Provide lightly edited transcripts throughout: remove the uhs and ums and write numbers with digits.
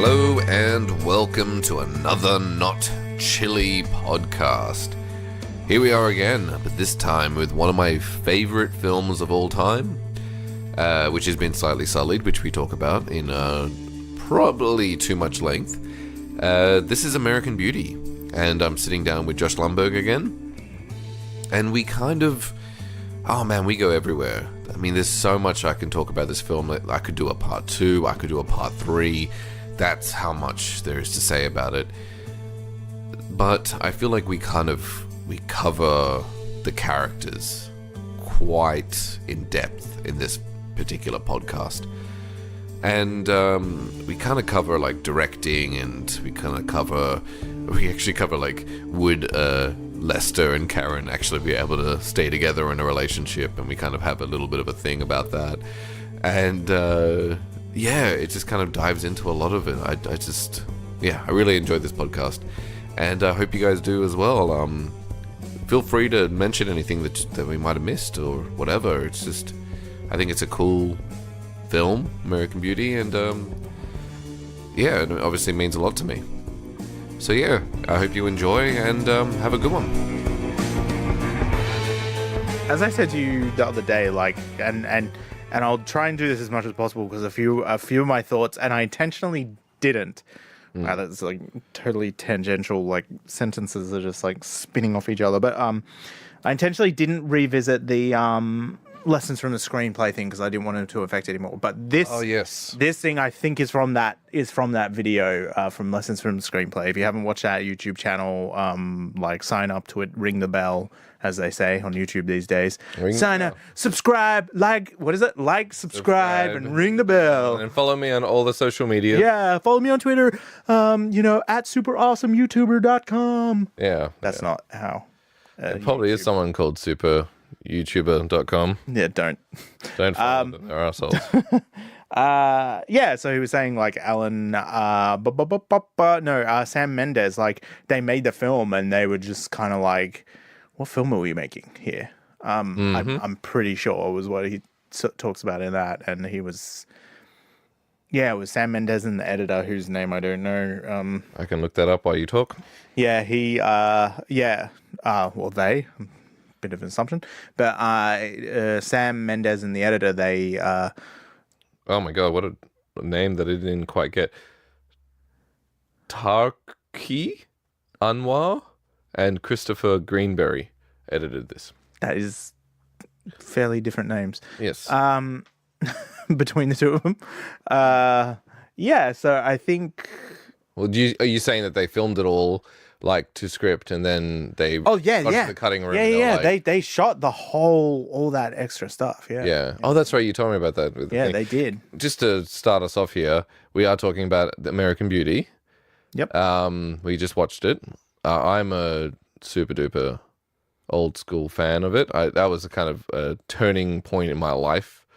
Hello and welcome to another Not Chilli podcast. Here we are again, but this time with one of my favourite films of all time, which has been slightly sullied, which we talk about in probably too much length. This is American Beauty, and I'm sitting down with Josh Lumberg again, and we kind of, we go everywhere. I mean, there's so much I can talk about this film. I could do a part 2, I could do a part 3. That's how much there is to say about it. But I feel like we cover the characters quite in depth in this particular podcast. And we kind of cover like directing, and we actually cover like, would Lester and Karen actually be able to stay together in a relationship, and we kind of have a little bit of a thing about that. And it just kind of dives into a lot of it. I really enjoyed this podcast, and I hope you guys do as well. Feel free to mention anything that we might have missed or whatever. It's just, I think it's a cool film, American Beauty, and it obviously means a lot to me. So yeah, I hope you enjoy, and have a good one. As I said to you the other day, and I'll try and do this as much as possible, because a few of my thoughts, and I intentionally didn't. Wow, that's like totally tangential, like sentences are just like spinning off each other. But I intentionally didn't revisit the lessons from the screenplay thing, because I didn't want it to affect anymore. But this thing I think is from that video from Lessons from the Screenplay. If you haven't watched that YouTube channel, sign up to it, ring the bell, as they say on YouTube these days. Sign up, subscribe, like, subscribe, and ring the bell. And follow me on all the social media. Yeah, follow me on Twitter, at superawesomeYouTuber.com. Yeah. That's not how. There probably is someone called superYouTuber.com. Yeah, don't follow them, they're assholes. So he was saying, like, Alan, Sam Mendes, like, they made the film and they were just kind of like, what film are we making here? I'm pretty sure was what he talks about in that. And he was, it was Sam Mendes and the editor, whose name I don't know. I can look that up while you talk. Yeah, they, bit of an assumption, but Sam Mendes and the editor, they oh my god, what a name that I didn't quite get. Tarki Anwar and Christopher Greenberry edited this. That is fairly different names. Yes. Between the two of them. So I think, well, are you saying that they filmed it all like to script, and then they got to the cutting room? They shot all that extra stuff. Yeah. Oh, that's right, you told me about that. They did. Just to start us off here, we are talking about American Beauty. Yep. We just watched it. I'm a super duper old school fan of it. That was a kind of a turning point in my life,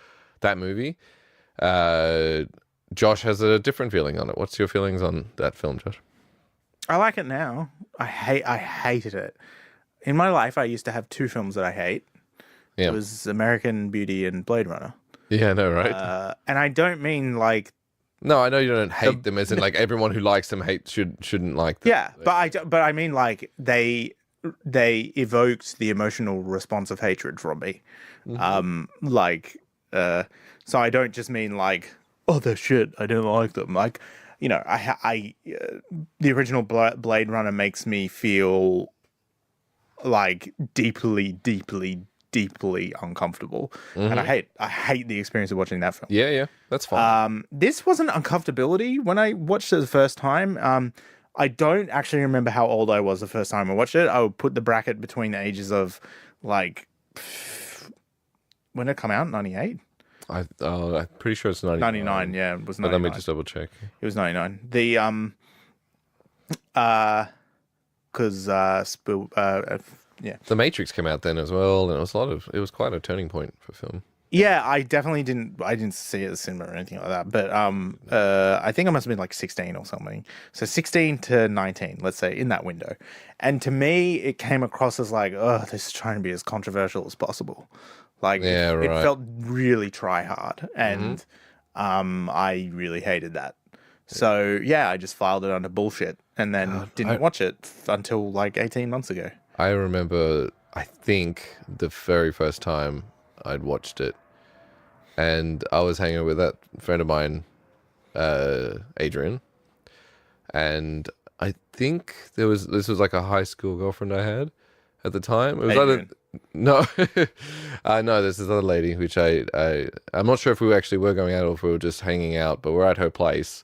that movie. Josh has a different feeling on it. What's your feelings on that film, Josh? I like it now. I hated it. In my life, I used to have 2 films that I hate. Yeah. It was American Beauty and Blade Runner. Yeah, no, right? And I don't mean like... No, I know you don't hate them, as in like everyone who likes them shouldn't like them. Yeah, but I mean like they evoked the emotional response of hatred from me. Mm-hmm. So I don't just mean like, oh, they're shit, I don't like them. Like, the original Blade Runner makes me feel like deeply, deeply, deeply uncomfortable, and I hate the experience of watching that film. Yeah, that's fine. This wasn't uncomfortability when I watched it the first time. I don't actually remember how old I was the first time I watched it. I would put the bracket between the ages of like, when did it come out? 98. I'm pretty sure it's 99. 99, yeah, it was 99. But let me just double check. It was 99. Because The Matrix came out then as well, and it was quite a turning point for film. Yeah, I didn't see it at the cinema or anything like that. But I think I must have been like 16 or something. So 16 to 19, let's say, in that window. And to me, it came across as like, oh, this is trying to be as controversial as possible. Like, it felt really try hard. And I really hated that. So yeah, I just filed it under bullshit and then didn't watch it until like 18 months ago. I remember, I think, the very first time I'd watched it, and I was hanging with that friend of mine, Adrian, and I think this was like a high school girlfriend I had at the time. It was Adrian. no, no, this is other lady, which I'm not sure if we actually were going out or if we were just hanging out, but we're at her place,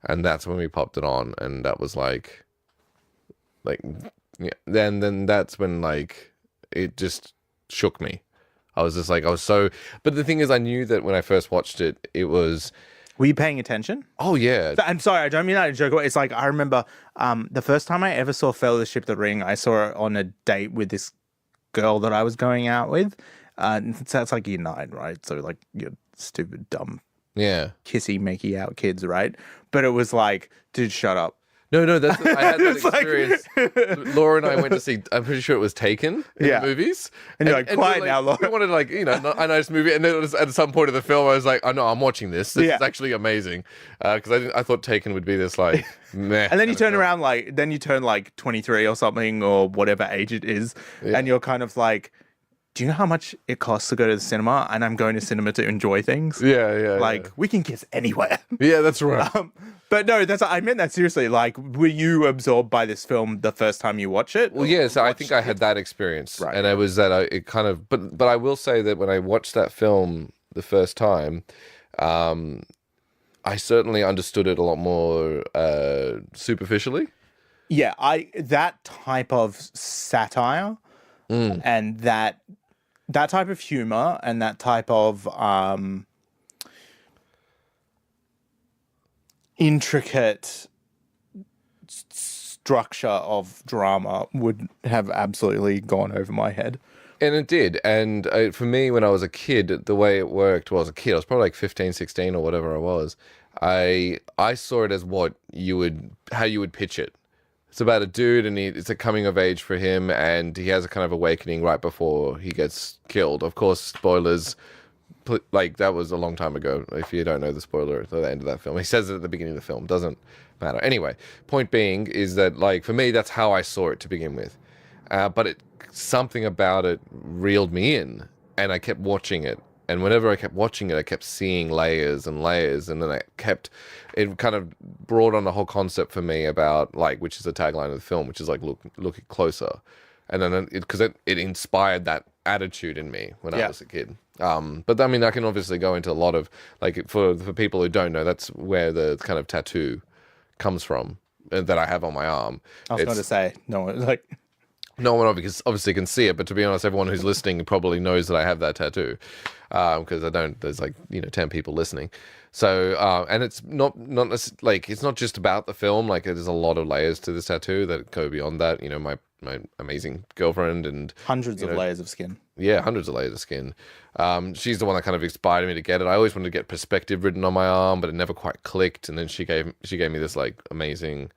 and that's when we popped it on, and that was like, yeah, then that's when like it just shook me. I was just like, but the thing is, I knew that when I first watched it, it was. Were you paying attention? Oh yeah. I'm sorry, I don't mean that to joke. It's like I remember the first time I ever saw Fellowship of the Ring, I saw it on a date with this girl that I was going out with. That's like year 9, right? So like you're stupid, dumb, Yeah. kissy, makey out kids, right? But it was like, dude, shut up. No, I had that It's like- experience. Laura and I went to see. I'm pretty sure it was Taken in the movies. And you're like, quiet we now, Laura. We wanted to, like, a nice movie, and then it was at some point of the film, I was like, oh no, I'm watching this. This is actually amazing, because I thought Taken would be this like meh. And then you turn around then you turn like 23 or something or whatever age it is, and you're kind of like, do you know how much it costs to go to the cinema? And I'm going to cinema to enjoy things. Yeah. Like we can kiss anywhere. Yeah, that's right. But no, I meant that seriously. Like, were you absorbed by this film the first time you watch it? Well, yeah, so I think I had that experience, Right, and it was that it kind of. But I will say that when I watched that film the first time, I certainly understood it a lot more superficially. Yeah, that type of satire and that type of humor and that type of intricate structure of drama would have absolutely gone over my head. And it did. And for me, when I was a kid, the way it worked, I was probably like 15, 16 or whatever I was. I saw it as how you would pitch it. It's about a dude, and it's a coming of age for him, and he has a kind of awakening right before he gets killed. Of course, spoilers. Like, that was a long time ago. If you don't know the spoiler at the end of that film, he says it at the beginning of the film. Doesn't matter. Anyway, point being is that, like, for me, that's how I saw it to begin with. But something about it reeled me in, and I kept watching it. And whenever I kept watching it, I kept seeing layers and layers, and then it kind of brought on a whole concept for me about, like, which is the tagline of the film, which is like, look closer. And then because it inspired that attitude in me when I was a kid. But I mean, I can obviously go into a lot of, like, for people who don't know, that's where the kind of tattoo comes from that I have on my arm. I was going to say, no, like... No one obviously can see it, but to be honest, everyone who's listening probably knows that I have that tattoo, because I don't. There's like 10 people listening, so and it's not like, it's not just about the film. Like, there's a lot of layers to this tattoo that go beyond that. My amazing girlfriend and hundreds of layers of skin. Yeah, hundreds of layers of skin. She's the one that kind of inspired me to get it. I always wanted to get perspective written on my arm, but it never quite clicked. And then she gave me this like amazing.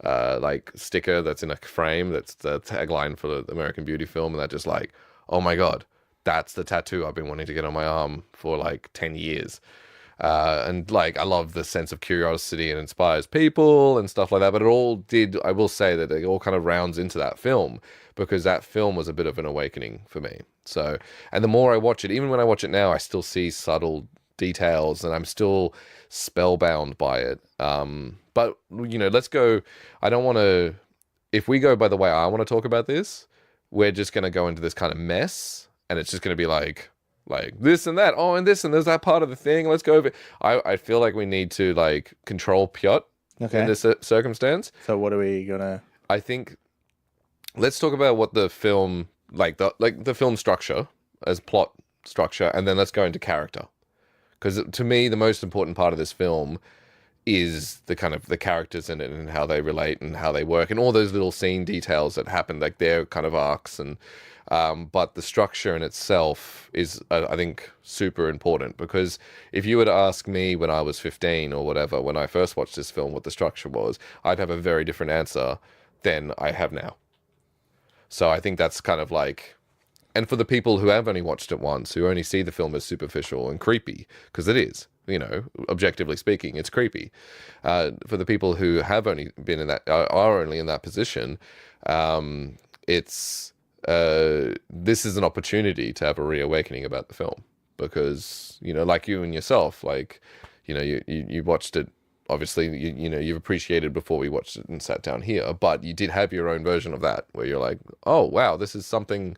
Like sticker that's in a frame, that's the tagline for the American Beauty film, and that just like, oh my god, that's the tattoo I've been wanting to get on my arm for like 10 years. And like, I love the sense of curiosity and inspires people and stuff like that, but I will say that it all kind of rounds into that film, because that film was a bit of an awakening for me. So, and the more I watch it, even when I watch it now, I still see subtle details, and I'm still spellbound by it. But let's go. I don't want to. If we go by the way I want to talk about this, we're just going to go into this kind of mess, and it's just going to be like this and that. Oh, and this and there's that part of the thing. Let's go over. I feel like we need to like control Piotr in this circumstance. So what are we gonna? I think let's talk about what the film the film structure as plot structure, and then let's go into character. Because to me, the most important part of this film is the kind of the characters in it and how they relate and how they work and all those little scene details that happen, like their kind of arcs. And but the structure in itself is, I think, super important, because if you were to ask me when I was 15 or whatever, when I first watched this film, what the structure was, I'd have a very different answer than I have now. So I think that's kind of like... And for the people who have only watched it once, who only see the film as superficial and creepy, because it is, objectively speaking, it's creepy. For the people who have only been in that, are only in that position, it's this is an opportunity to have a reawakening about the film, because like you and yourself, like you watched it. Obviously, you've appreciated before we watched it and sat down here, but you did have your own version of that where you're like, oh wow, this is something's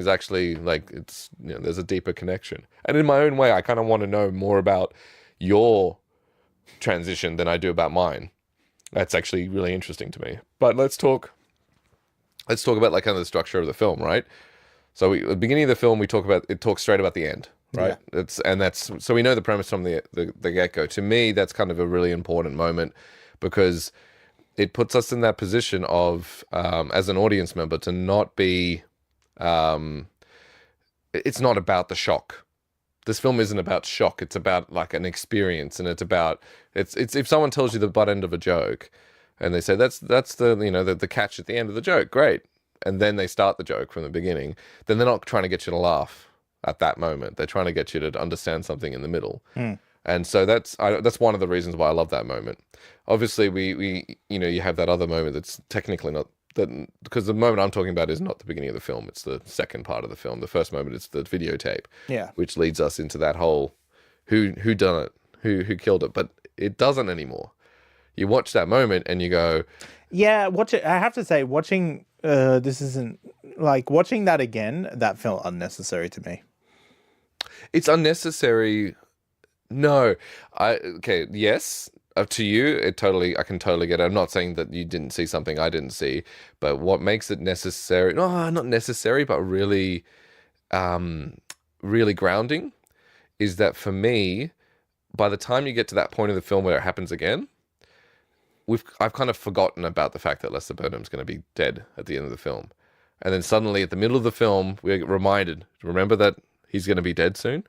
actually like, it's there's a deeper connection. And in my own way, I kind of want to know more about your transition than I do about mine. That's actually really interesting to me. But let's talk about like kind of the structure of the film, right? So at the beginning of the film, it talks straight about the end, right? Yeah. So we know the premise from the get-go. To me, that's kind of a really important moment, because it puts us in that position of, as an audience member, to not be, it's not about the shock. This film isn't about shock. It's about like an experience, and it's if someone tells you the butt end of a joke, and they say that's the the catch at the end of the joke, great, and then they start the joke from the beginning, then they're not trying to get you to laugh at that moment. They're trying to get you to understand something in the middle. And so that's one of the reasons why I love that moment. Obviously, we you have that other moment that's technically not that, because the moment I'm talking about is not the beginning of the film. It's the second part of the film. The first moment is the videotape, which leads us into that whole who done it, who killed it. But it doesn't anymore. You watch that moment and you go, yeah. I have to say, watching this isn't like watching that again. That felt unnecessary to me. It's unnecessary. No, yes. Up to you. I can totally get it. I'm not saying that you didn't see something I didn't see, but what makes it necessary? No, not necessary, but really, really grounding, is that for me, by the time you get to that point of the film where it happens again, I've kind of forgotten about the fact that Lester Burnham's going to be dead at the end of the film, and then suddenly at the middle of the film, we're reminded. Remember that he's going to be dead soon.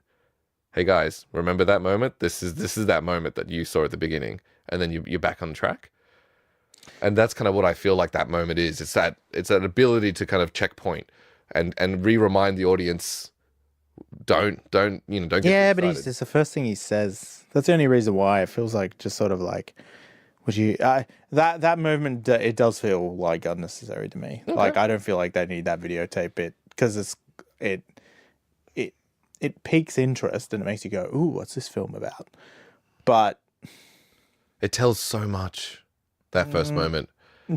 Hey guys, remember that moment? This is that moment that you saw at the beginning, and then you're back on track. And that's kind of what I feel like that moment is. It's that ability to kind of checkpoint and re-remind the audience. Don't get yeah, but it's the first thing he says. That's the only reason why it feels like just sort of like, would you that movement? It does feel like unnecessary to me. Okay. Like I don't feel like they need that videotape bit, because it piques interest and it makes you go, ooh, what's this film about? But it tells so much, that first moment.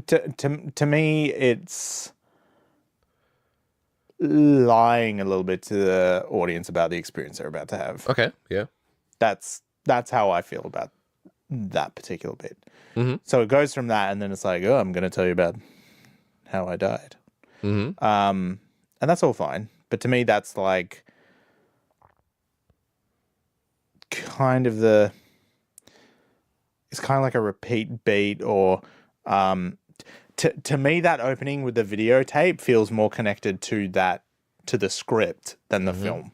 To me, it's lying a little bit to the audience about the experience they're about to have. Okay, yeah. That's how I feel about that particular bit. Mm-hmm. So it goes from that, and then it's like, oh, I'm going to tell you about how I died. Mm-hmm. And that's all fine. But to me, that's like it's kind of like a repeat beat, or to me, that opening with the videotape feels more connected to the script than the film.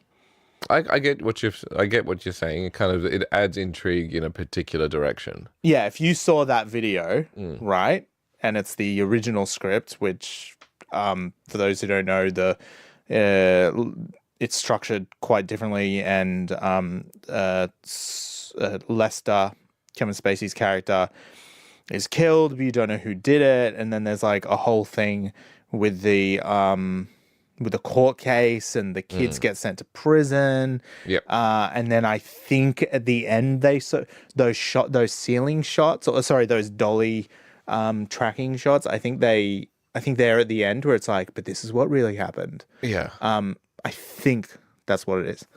I get what you're saying. It adds intrigue in a particular direction. Yeah, if you saw that video, right, and it's the original script, which for those who don't know, it's structured quite differently, and Lester, Kevin Spacey's character, is killed, but you don't know who did it, and then there's like a whole thing with the court case, and the kids get sent to prison. Yep. And then I think at the end those ceiling shots, or sorry, those dolly tracking shots. I think they're at the end where it's like, but this is what really happened. Yeah. I think that's what it is.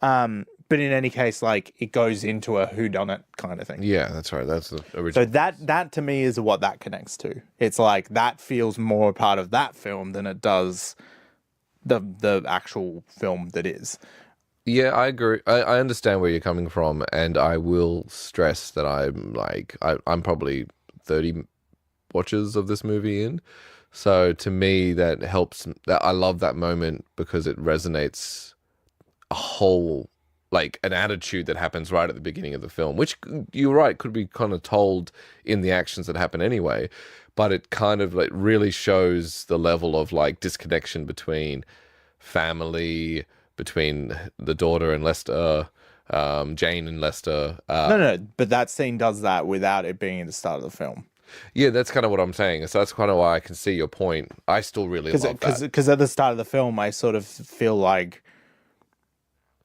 But in any case, like, it goes into a whodunit kind of thing. Yeah, that's right. That's the original. So that to me is what that connects to. It's like that feels more a part of that film than it does the actual film that is. Yeah, I agree. I understand where you're coming from, and I will stress that I'm probably 30 watches of this movie in. So to me, that helps. I love that moment because it resonates a whole, like, an attitude that happens right at the beginning of the film, which, you're right, could be kind of told in the actions that happen anyway, but it kind of like really shows the level of like disconnection between family, between the daughter and Lester, Jane and Lester. No, but that scene does that without it being at the start of the film. Yeah, that's kind of what I'm saying. So that's kind of why I can see your point. I still really love that. Because at the start of the film, I sort of feel like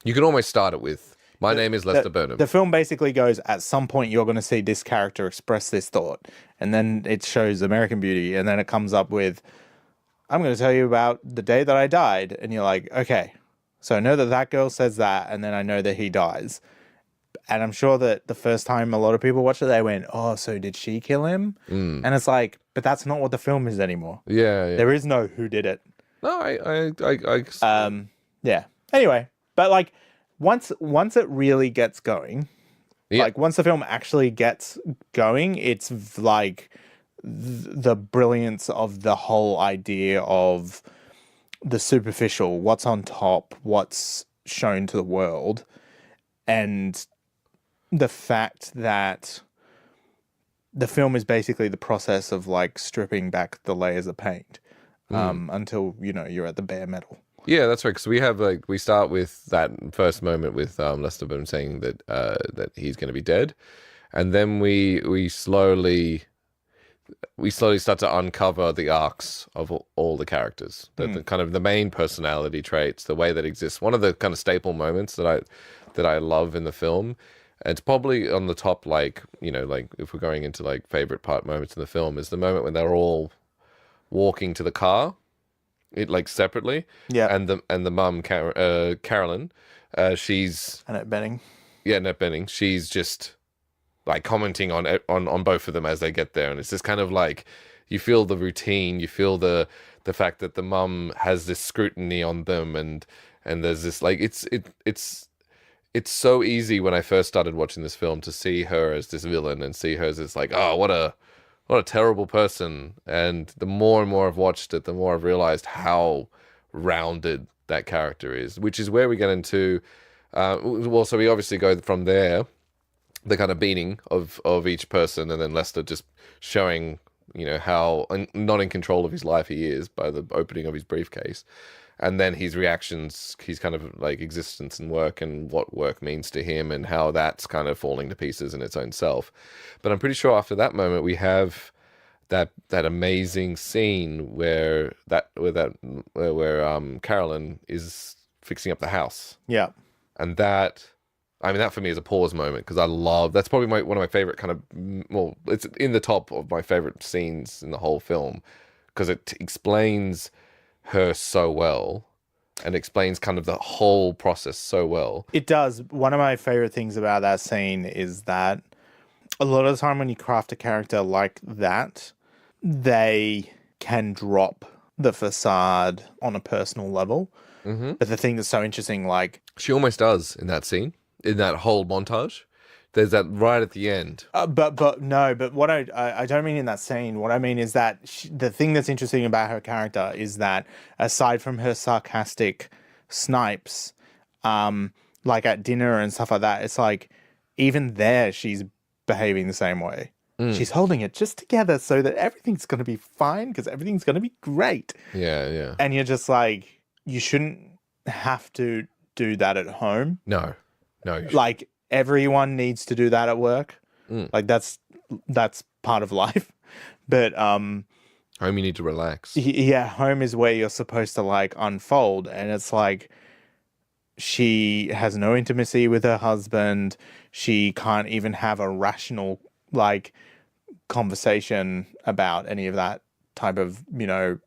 You can almost start it with, my name is Lester Burnham. the film basically goes, at some point you're going to see this character express this thought, and then it shows American Beauty, and then it comes up with, I'm going to tell you about the day that I died, and you're like, okay, so I know that that girl says that, and then I know that he dies. And I'm sure that the first time a lot of people watched it, they went, oh, so did she kill him? And it's like, but that's not what the film is anymore. Yeah. There is no who did it. No, I Yeah. Anyway, but like once it really gets going, like once the film actually gets going, it's like the brilliance of the whole idea of the superficial, what's on top, what's shown to the world, and the fact that the film is basically the process of like stripping back the layers of paint until, you know, you're at the bare metal. Yeah, that's right. Because we have we start with that first moment with Lester Burnham saying that that he's going to be dead, and then we slowly start to uncover the arcs of all the characters, the kind of the main personality traits, the way that exists. One of the kind of staple moments that I love in the film, and it's probably on the top, like, you know, like if we're going into like favorite part moments in the film, is the moment when they're all walking to the car, like separately. Yeah. And the mum, Carolyn, she's Annette Bening. Yeah, Annette Bening. She's just like commenting on both of them as they get there, and it's just kind of like you feel the routine, you feel the fact that the mum has this scrutiny on them, and there's this like it's so easy when I first started watching this film to see her as this villain and see her as this like, oh, what a terrible person. And the more and more I've watched it, the more I've realized how rounded that character is, which is where we get into well, so we obviously go from there, the kind of beating of each person, and then Lester just showing, you know, how not in control of his life he is by the opening of his briefcase. And then his reactions, his kind of like existence and work, and what work means to him, and how that's kind of falling to pieces in its own self. But I'm pretty sure after that moment we have that amazing scene where Carolyn is fixing up the house. Yeah. And that, I mean, that for me is a pause moment, because I love, that's probably one of my favorite kind of, well, it's in the top of my favorite scenes in the whole film, because it explains her so well and explains kind of the whole process so well. It does. One of my favorite things about that scene is that a lot of the time when you craft a character like that, they can drop the facade on a personal level. Mm-hmm. But the thing that's so interesting, like... She almost does in that scene, in that whole montage. There's that right at the end. But what I don't mean in that scene. What I mean is that the thing that's interesting about her character is that aside from her sarcastic snipes, like at dinner and stuff like that, it's like even there she's behaving the same way. She's holding it just together so that everything's going to be fine, because everything's going to be great. Yeah. And you're just like, you shouldn't have to do that at home. No. Like, everyone needs to do that at work. Like that's part of life. But home, you need to relax. Yeah, home is where you're supposed to like unfold, and it's like she has no intimacy with her husband. She can't even have a rational like conversation about any of that type of, you know,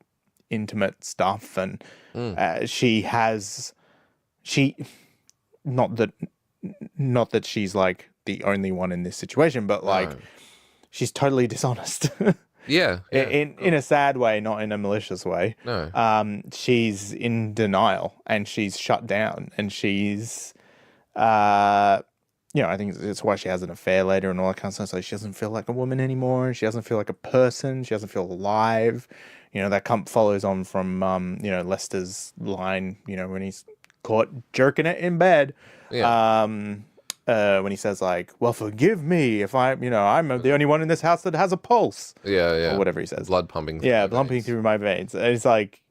intimate stuff. And not that she's like the only one in this situation, but like she's totally dishonest. Yeah. In a sad way, not in a malicious way. No. She's in denial, and she's shut down, and she's you know, I think it's why she has an affair later and all that kind of stuff. So she doesn't feel like a woman anymore. She doesn't feel like a person. She doesn't feel alive. You know, that follows on from you know, Lester's line, you know, when he's caught jerking it in bed. Yeah. When he says like, well, forgive me if I'm the only one in this house that has a pulse. Yeah. Or whatever he says. Blood pumping. Pumping through my veins. And it's like,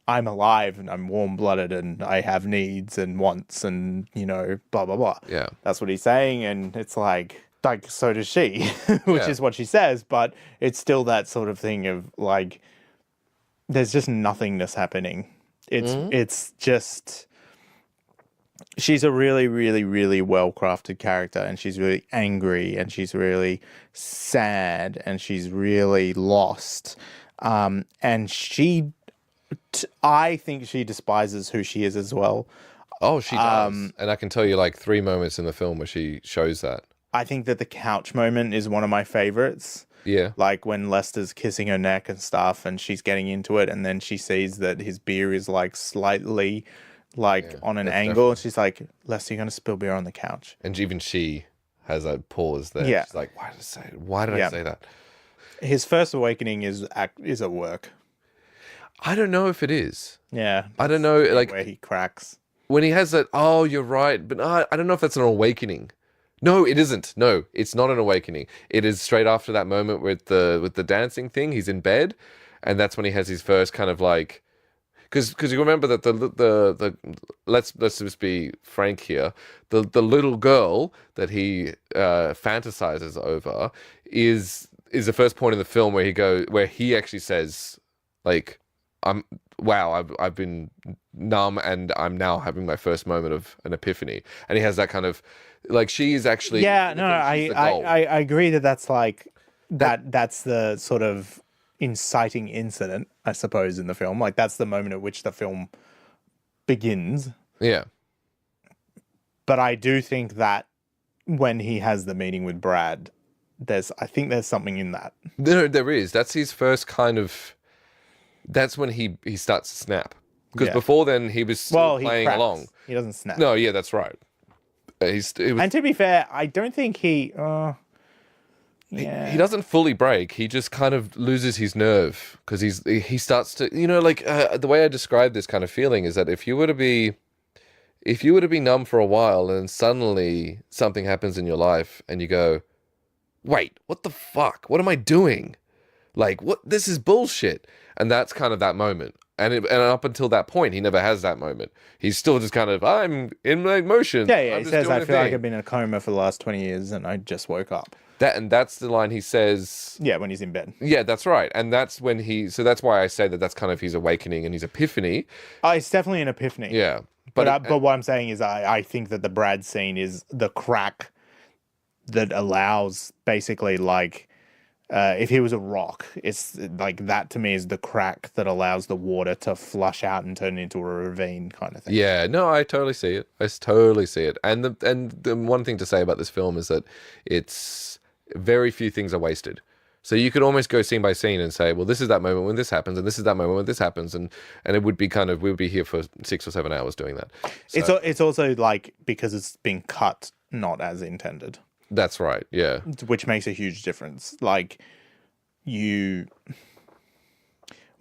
I'm alive and I'm warm-blooded and I have needs and wants and, blah, blah, blah. Yeah. That's what he's saying. And it's like so does she, which Yeah. is what she says. But it's still that sort of thing of like, there's just nothingness happening. It's just, she's a really, really, really well-crafted character, and she's really angry, and she's really sad, and she's really lost. And I think she despises who she is as well. Oh, she does. And I can tell you like 3 moments in the film where she shows that. I think that the couch moment is one of my favorites. Yeah. Like when Lester's kissing her neck and stuff, and she's getting into it, and then she sees that his beer is like slightly on an angle, and she's like, Lester, you're going to spill beer on the couch. And even she has a pause there. Yeah. She's like, why did I say that? His first awakening is at work. I don't know if it is. Yeah. I don't know, like where he cracks. when he has that, oh, you're right, but I don't know if that's an awakening. No, it isn't. No, it's not an awakening. It is straight after that moment with the dancing thing. He's in bed, and that's when he has his first kind of like, because you remember that the let's just be frank here, the little girl that he fantasizes over is the first point in the film where he actually says like, I've been numb and I'm now having my first moment of an epiphany. And he has that kind of, like, she is actually... Yeah, no, I agree that's like, that's the sort of inciting incident, I suppose, in the film. Like, that's the moment at which the film begins. Yeah. But I do think that when he has the meeting with Brad, I think there's something in that. There is. That's his first kind of... That's when he starts to snap. Because before then, he was still playing along. He doesn't snap. No, yeah, that's right. And to be fair, I don't think he doesn't fully break. He just kind of loses his nerve because he starts to, the way I describe this kind of feeling is that if you were to be numb for a while and suddenly something happens in your life and you go, wait, what the fuck? What am I doing? Like, what? This is bullshit. And that's kind of that moment. And up until that point, he never has that moment. He's still just kind of, I'm in my motion. Yeah. He says, I feel like I've been in a coma for the last 20 years and I just woke up. That's the line he says. Yeah, when he's in bed. Yeah, that's right. And that's when so that's why I say that's kind of his awakening and his epiphany. Oh, it's definitely an epiphany. Yeah. But what I'm saying is I think that the Brad scene is the crack that allows basically like, if he was a rock, it's like that to me is the crack that allows the water to flush out and turn into a ravine kind of thing. Yeah, no, I totally see it. I totally see it. And the one thing to say about this film is that it's very few things are wasted. So you could almost go scene by scene and say, well, this is that moment when this happens, and this is that moment when this happens, and it would be we would be here for 6 or 7 hours doing that. So, it's also like because it's been cut not as intended. That's right, yeah. Which makes a huge difference. Like, when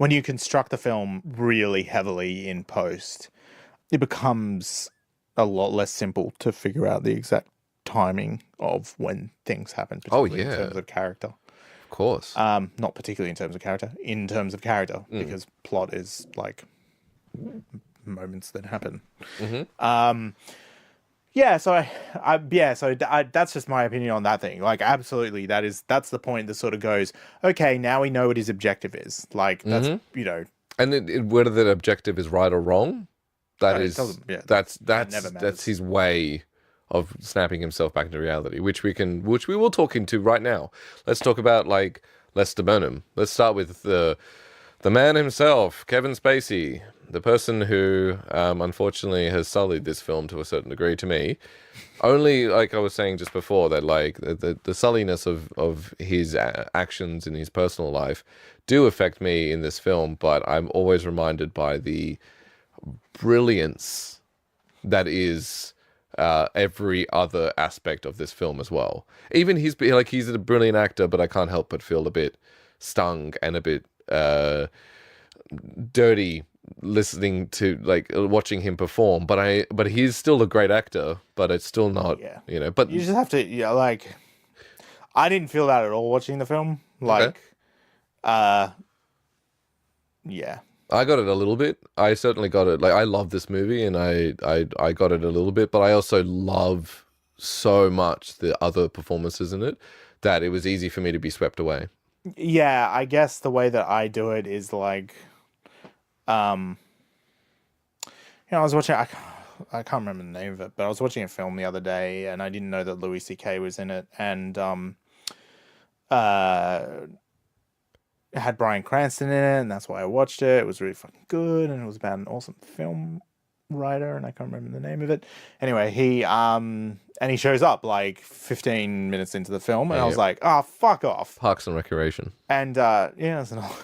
you construct the film really heavily in post, it becomes a lot less simple to figure out the exact timing of when things happen, particularly in terms of character. Of course. Not particularly in terms of character, because plot is like moments that happen. Mm-hmm. Yeah, so that's just my opinion on that thing. Like, absolutely, that's the point that sort of goes, okay, now we know what his objective is. Like, that's, And whether that objective is right or wrong, that's his way of snapping himself back into reality, which we will talk into right now. Let's talk about, like, Lester Burnham. Let's start with the man himself, Kevin Spacey. The person who, unfortunately, has sullied this film to a certain degree to me. Only, like I was saying just before, that like the sulliness of his actions in his personal life do affect me in this film, but I'm always reminded by the brilliance that is every other aspect of this film as well. Even he's a brilliant actor, but I can't help but feel a bit stung and a bit dirty listening to, like, watching him perform, but he's still a great actor, but it's still not, but you just have to, like, I didn't feel that at all watching the film. Like, okay. yeah. I got it a little bit. I certainly got it. Like, I love this movie, and I got it a little bit, but I also love so much the other performances in it that it was easy for me to be swept away. Yeah, I guess the way that I do it is like, um, I was watching. I can't remember the name of it, but I was watching a film the other day, and I didn't know that Louis C.K. was in it, and it had Bryan Cranston in it, and that's why I watched it. It was really fucking good, and it was about an awesome film writer, and I can't remember the name of it. Anyway, he shows up like 15 minutes into the film, and I was like, oh, fuck off. Parks and Recreation. And that's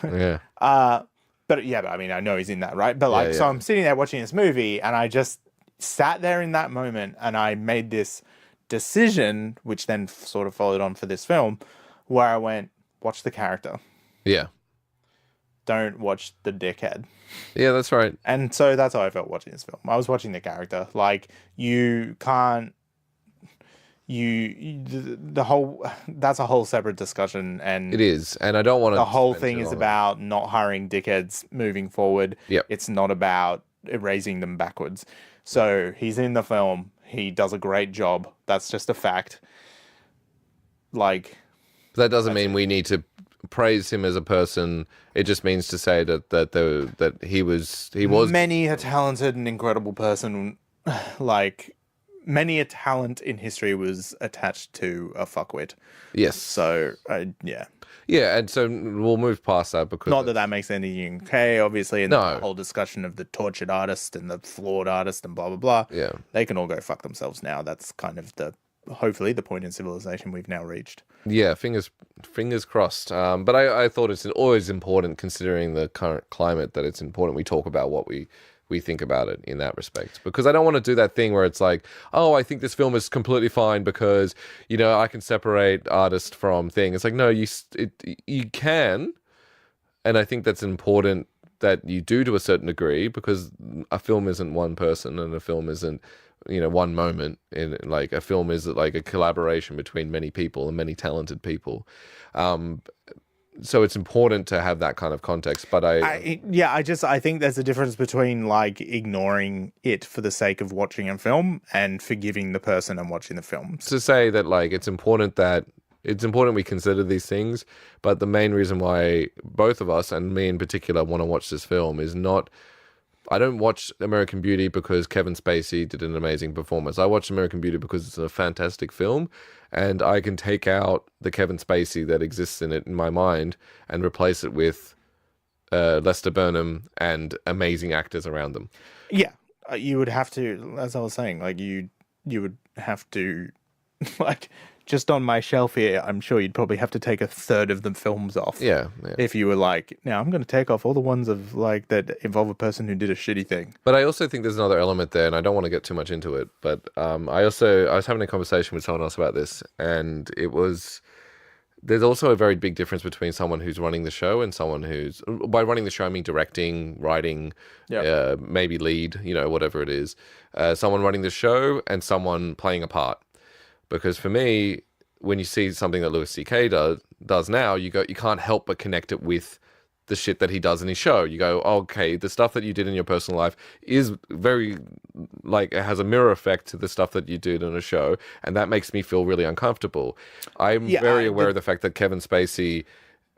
Yeah. but I mean, I know he's in that, right? But like, so I'm sitting there watching this movie, and I just sat there in that moment, and I made this decision, which then sort of followed on for this film, where I went, watch the character. Yeah. Don't watch the dickhead. Yeah, that's right. And so that's how I felt watching this film. I was watching the character. Like, you can't, that's a whole separate discussion. And it is. And I don't want to. The whole thing is about not hiring dickheads moving forward. Yep. It's not about erasing them backwards. So he's in the film. He does a great job. That's just a fact. Like, that doesn't mean we need to praise him as a person. It just means to say that he was many a talented and incredible person. Like, many a talent in history was attached to a fuckwit. Yes. So yeah. Yeah, and so we'll move past that because not that makes anything okay, obviously, and no. The whole discussion of the tortured artist and the flawed artist and blah blah blah. Yeah, they can all go fuck themselves now. That's kind of hopefully the point in civilization we've now reached. Yeah, fingers crossed. But I thought it's always important, considering the current climate, that it's important we talk about what we think about it in that respect. Because I don't want to do that thing where it's like, oh, I think this film is completely fine because, I can separate artist from thing. It's like, no, you can. And I think that's important that you do to a certain degree, because a film isn't one person, and a film isn't, one moment. In like, a film is like a collaboration between many people and many talented people. So it's important to have that kind of context. But I think there's a difference between like ignoring it for the sake of watching a film and forgiving the person and watching the film. To say that, like, it's important we consider these things, but the main reason why both of us, and me in particular, want to watch this film is not. I don't watch American Beauty because Kevin Spacey did an amazing performance. I watch American Beauty because it's a fantastic film, and I can take out the Kevin Spacey that exists in it in my mind and replace it with Lester Burnham and amazing actors around them. Yeah, you would have to, as I was saying, like you would have to, like, just on my shelf here, I'm sure you'd probably have to take a third of the films off. Yeah. If you were like, now I'm going to take off all the ones of like that involve a person who did a shitty thing. But I also think there's another element there, and I don't want to get too much into it. But I was having a conversation with someone else about this, and there's also a very big difference between someone who's running the show and someone who's, by running the show I mean directing, writing, maybe lead, whatever it is. Someone running the show and someone playing a part. Because for me, when you see something that Louis C.K. does now, you can't help but connect it with the shit that he does in his show. You go, okay, the stuff that you did in your personal life is very, like, it has a mirror effect to the stuff that you did in a show, and that makes me feel really uncomfortable. I'm very aware of the fact that Kevin Spacey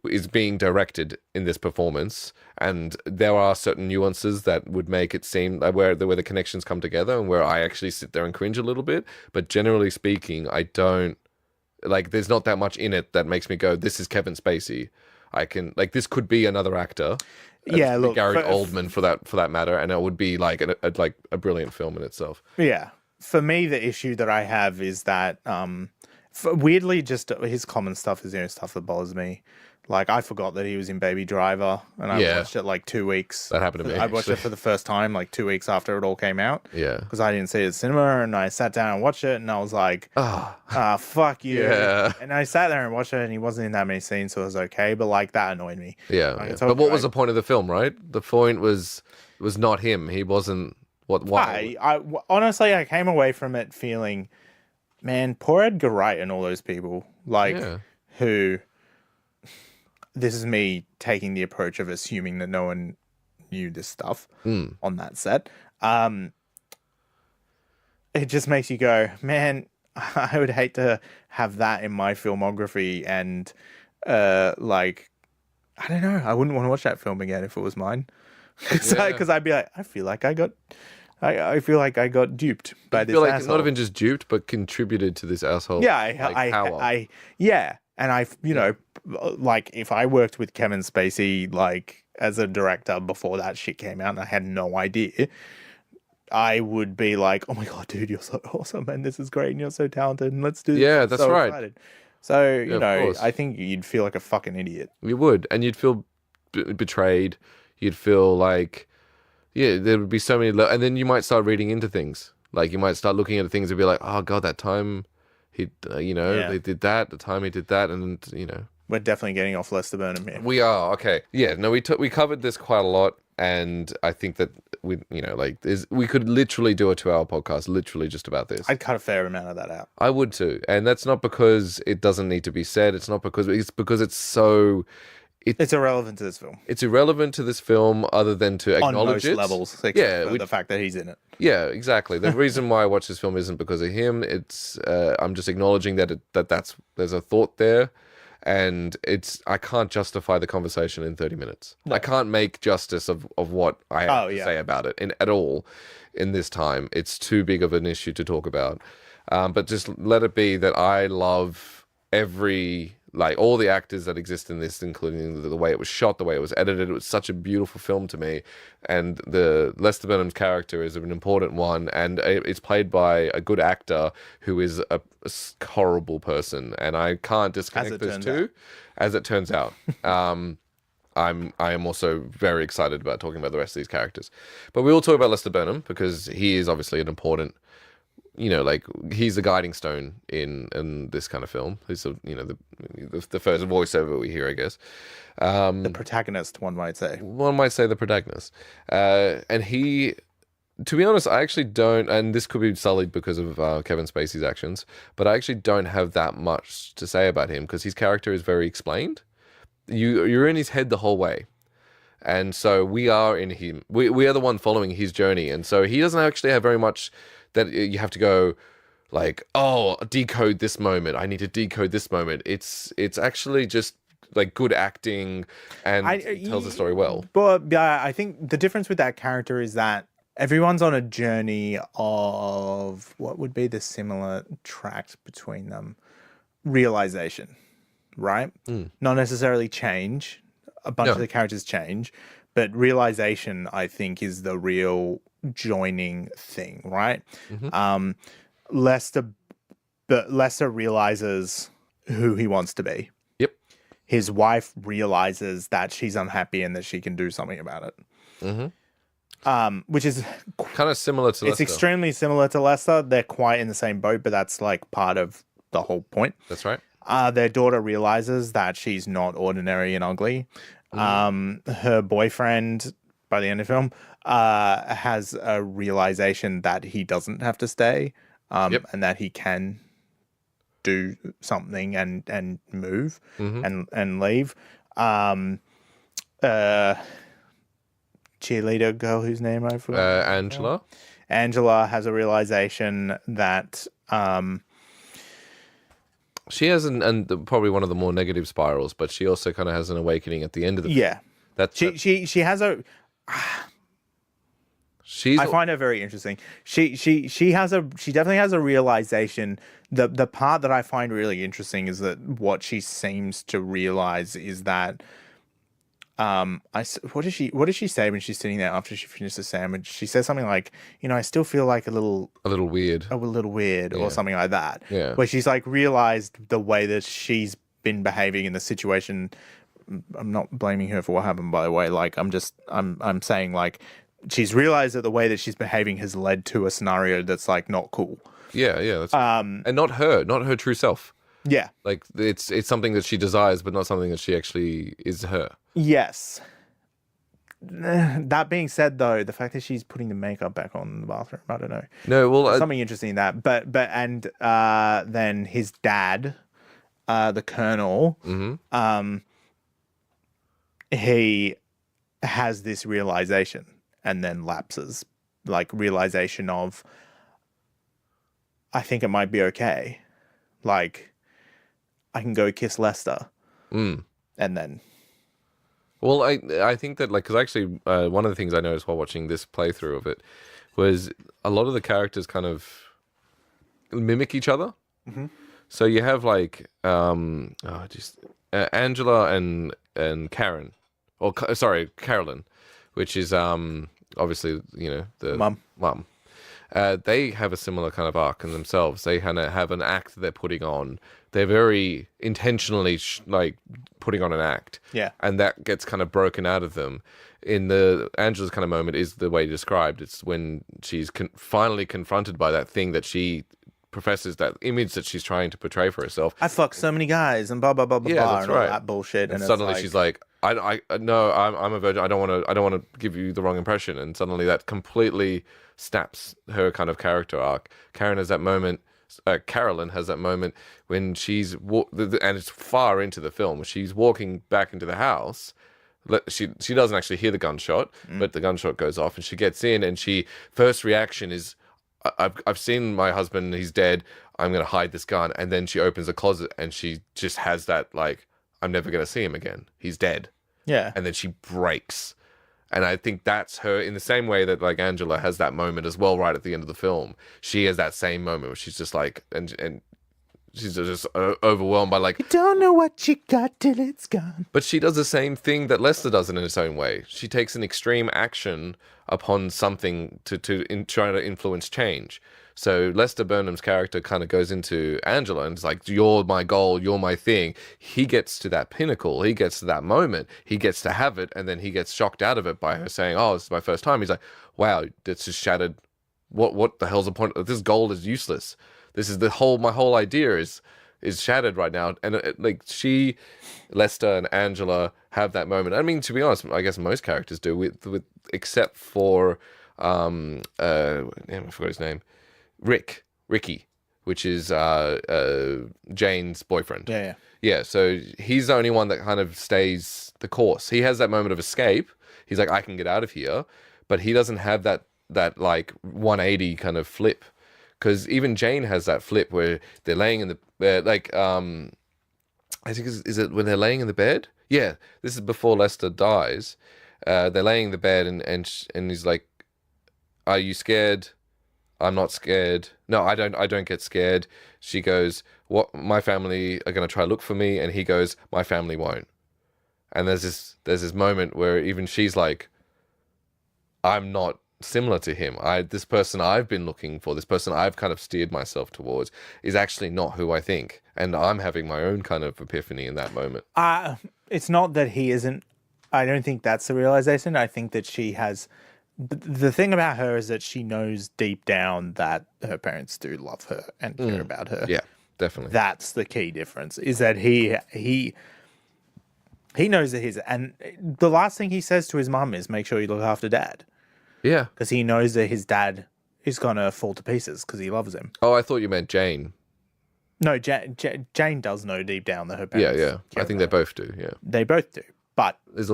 is being directed in this performance, and there are certain nuances that would make it seem where the connections come together and where I actually sit there and cringe a little bit. But generally speaking, I don't, like, there's not that much in it that makes me go, this is Kevin Spacey. I can, like, this could be another actor. Yeah, look, Gary Oldman for that matter, and it would be like a brilliant film in itself. Yeah, for me, the issue that I have is that weirdly, just his common stuff is the only stuff that bothers me. Like, I forgot that he was in Baby Driver, and I watched it like 2 weeks. That happened to me. I watched it for the first time like 2 weeks after it all came out. Yeah. Because I didn't see it at cinema, and I sat down and watched it, and I was like, fuck you. Yeah. And I sat there and watched it, and he wasn't in that many scenes, so it was okay, but like, that annoyed me. Yeah. Like, But what was the point of the film, right? The point was not him. He wasn't... Why? Honestly, I came away from it feeling, man, poor Edgar Wright and all those people, like, who... This is me taking the approach of assuming that no one knew this stuff on that set. It just makes you go, man, I would hate to have that in my filmography and like, I don't know, I wouldn't want to watch that film again if it was mine. Because I'd be like, I feel like I got duped by this asshole. Not even just duped, but contributed to this asshole. Yeah, power. And like if I worked with Kevin Spacey like as a director before that shit came out and I had no idea, I would be like, oh my God, dude, you're so awesome and this is great and you're so talented and let's do this. Yeah, that's right. Excited. So, I think you'd feel like a fucking idiot. You would. And you'd feel betrayed. You'd feel like, there would be so many. And then you might start reading into things. Like you might start looking at things and be like, oh God, that time he, they did that, the time he did that. And, We're definitely getting off Lester Burnham here. We are. Okay. Yeah, no, we covered this quite a lot. And I think that we could literally do a 2-hour podcast, literally just about this. I'd cut a fair amount of that out. I would too, and that's not because it doesn't need to be said. It's because it's so. It's irrelevant to this film. It's irrelevant to this film, other than to acknowledge on most it. levels. Except for the fact that he's in it. Yeah, exactly. The reason why I watch this film isn't because of him. It's I'm just acknowledging that there's a thought there. And I can't justify the conversation in 30 minutes. No. I can't make justice of what I have to say about it at all in this time. It's too big of an issue to talk about. But just let it be that I love all the actors that exist in this, including the way it was shot, the way it was edited. It was such a beautiful film to me. And the Lester Burnham's character is an important one. And it's played by a good actor who is a horrible person. And I can't disconnect those two, as it turns out. I am also very excited about talking about the rest of these characters. But we will talk about Lester Burnham because he is obviously an important, he's the guiding stone in this kind of film. He's the first voiceover we hear, I guess. The protagonist, one might say. One might say the protagonist. And he, to be honest, I actually don't, and this could be sullied because of Kevin Spacey's actions, but I actually don't have that much to say about him because his character is very explained. You're in his head the whole way. And so we are in him. We are the one following his journey. And so he doesn't actually have very much that you have to go like, oh, decode this moment. I need to decode this moment. It's actually just like good acting and tells the story well. But I think the difference with that character is that everyone's on a journey of what would be the similar tract between them. Realization, right? Not necessarily change. A bunch of the characters change, but realization, I think, is the real joining thing, right? Mm-hmm. Lester realizes who he wants to be. Yep. His wife realizes that she's unhappy and that she can do something about it. Mm-hmm. Which is kind of similar to Lester. It's extremely similar to Lester. They're quite in the same boat, but that's like part of the whole point. That's right. Their daughter realizes that she's not ordinary and ugly. Her boyfriend, by the end of the film, has a realization that he doesn't have to stay, and that he can do something and move and leave. Cheerleader girl whose name I forgot. Angela. Angela has a realization that she has and probably one of the more negative spirals, but she also kind of has an awakening at the end of the film. She has a. I find her very interesting. She definitely has a realization. The part that I find really interesting is that what she seems to realize is that what does she say when she's sitting there after she finishes the sandwich? She says something like, I still feel like a little weird, or something like that. Yeah. Where she's like realized the way that she's been behaving in the situation. I'm not blaming her for what happened, by the way. Like I'm saying like she's realized that the way that she's behaving has led to a scenario that's like not cool. Yeah. That's and not her true self. Yeah. Like it's something that she desires, but not something that she actually is her. Yes. That being said, though, the fact that she's putting the makeup back on in the bathroom, I don't know. No, well, there's something interesting in that. But then his dad, the colonel, he has this realization and then lapses, like realization of, I think it might be okay. Like, I can go kiss Lester. And then... Well, I think that, like, because actually one of the things I noticed while watching this playthrough of it was a lot of the characters kind of mimic each other. So you have like Angela and Karen, or sorry, Carolyn, which is obviously, you know, the mum. They have a similar kind of arc in themselves. They kind of have an act they're putting on. They're very intentionally like putting on an act. Yeah. And that gets kind of broken out of them. In the Angela's kind of moment is the way you described. It's when she's finally confronted by that thing that she professes, that image that she's trying to portray for herself. I fucked so many guys and blah blah blah blah blah, That's and all right. that bullshit. And suddenly she's like, no, I'm a virgin. I don't want to give you the wrong impression. And suddenly that completely snaps her kind of character arc. Karen has that moment. Carolyn has that moment when she's and it's far into the film. She's walking back into the house. She doesn't actually hear the gunshot, but the gunshot goes off, and she gets in, and first reaction is, I've seen my husband, he's dead, I'm going to hide this gun. And then she opens a closet and she just has that, like, I'm never going to see him again. He's dead. Yeah. And then she breaks. And I think that's her, in the same way that, like, Angela has that moment as well right at the end of the film. She has that same moment where she's just like, and she's just overwhelmed by, like... You don't know what you got till it's gone. But she does the same thing that Lester does in its own way. She takes an extreme action upon something to try to influence change. So Lester Burnham's character kind of goes into Angela and is like, you're my goal, you're my thing. He gets to that pinnacle. He gets to that moment. He gets to have it, and then he gets shocked out of it by her saying, oh, this is my first time. He's like, wow, that's just shattered. What the hell's the point? This goal is useless. This is my whole idea is shattered right now. And Lester and Angela have that moment. I mean, to be honest, I guess most characters do, with except for I forgot his name, Ricky, which is Jane's boyfriend. Yeah. So he's the only one that kind of stays the course. He has that moment of escape. He's like, I can get out of here, but he doesn't have that like 180 kind of flip. Because even Jane has that flip where they're laying in the bed, like, I think, is it when they're laying in the bed? Yeah, this is before Lester dies. They're laying in the bed, and he's like, are you scared? I'm not scared. No, I don't get scared. She goes, what? My family are going to try to look for me. And he goes, my family won't. And there's this moment where even she's like, I'm not similar to him. This person I've been looking for, this person I've kind of steered myself towards, is actually not who I think. And I'm having my own kind of epiphany in that moment. It's not that he isn't. I don't think that's the realization. I think that she has... The thing about her is that she knows deep down that her parents do love her and care about her. Yeah, definitely. That's the key difference, is that he knows that and the last thing he says to his mum is, make sure you look after dad. Yeah. Because he knows that his dad is going to fall to pieces because he loves him. Oh, I thought you meant Jane. No, Jane does know deep down that her parents... Yeah. I think they both do, yeah. They both do. But there's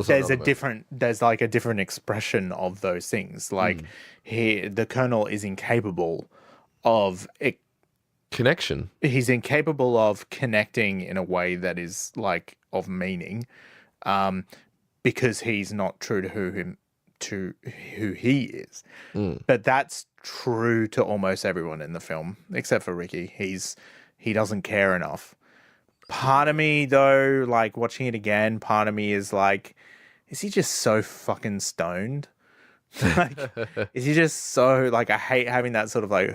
like a different expression of those things. Like the Colonel is incapable of connection. He's incapable of connecting in a way that is like of meaning, because he's not true to who he is. But that's true to almost everyone in the film, except for Ricky. He doesn't care enough. Part of me, though, like, watching it again, part of me is like, is he just so fucking stoned? Like, is he just so, like, I hate having that sort of, like,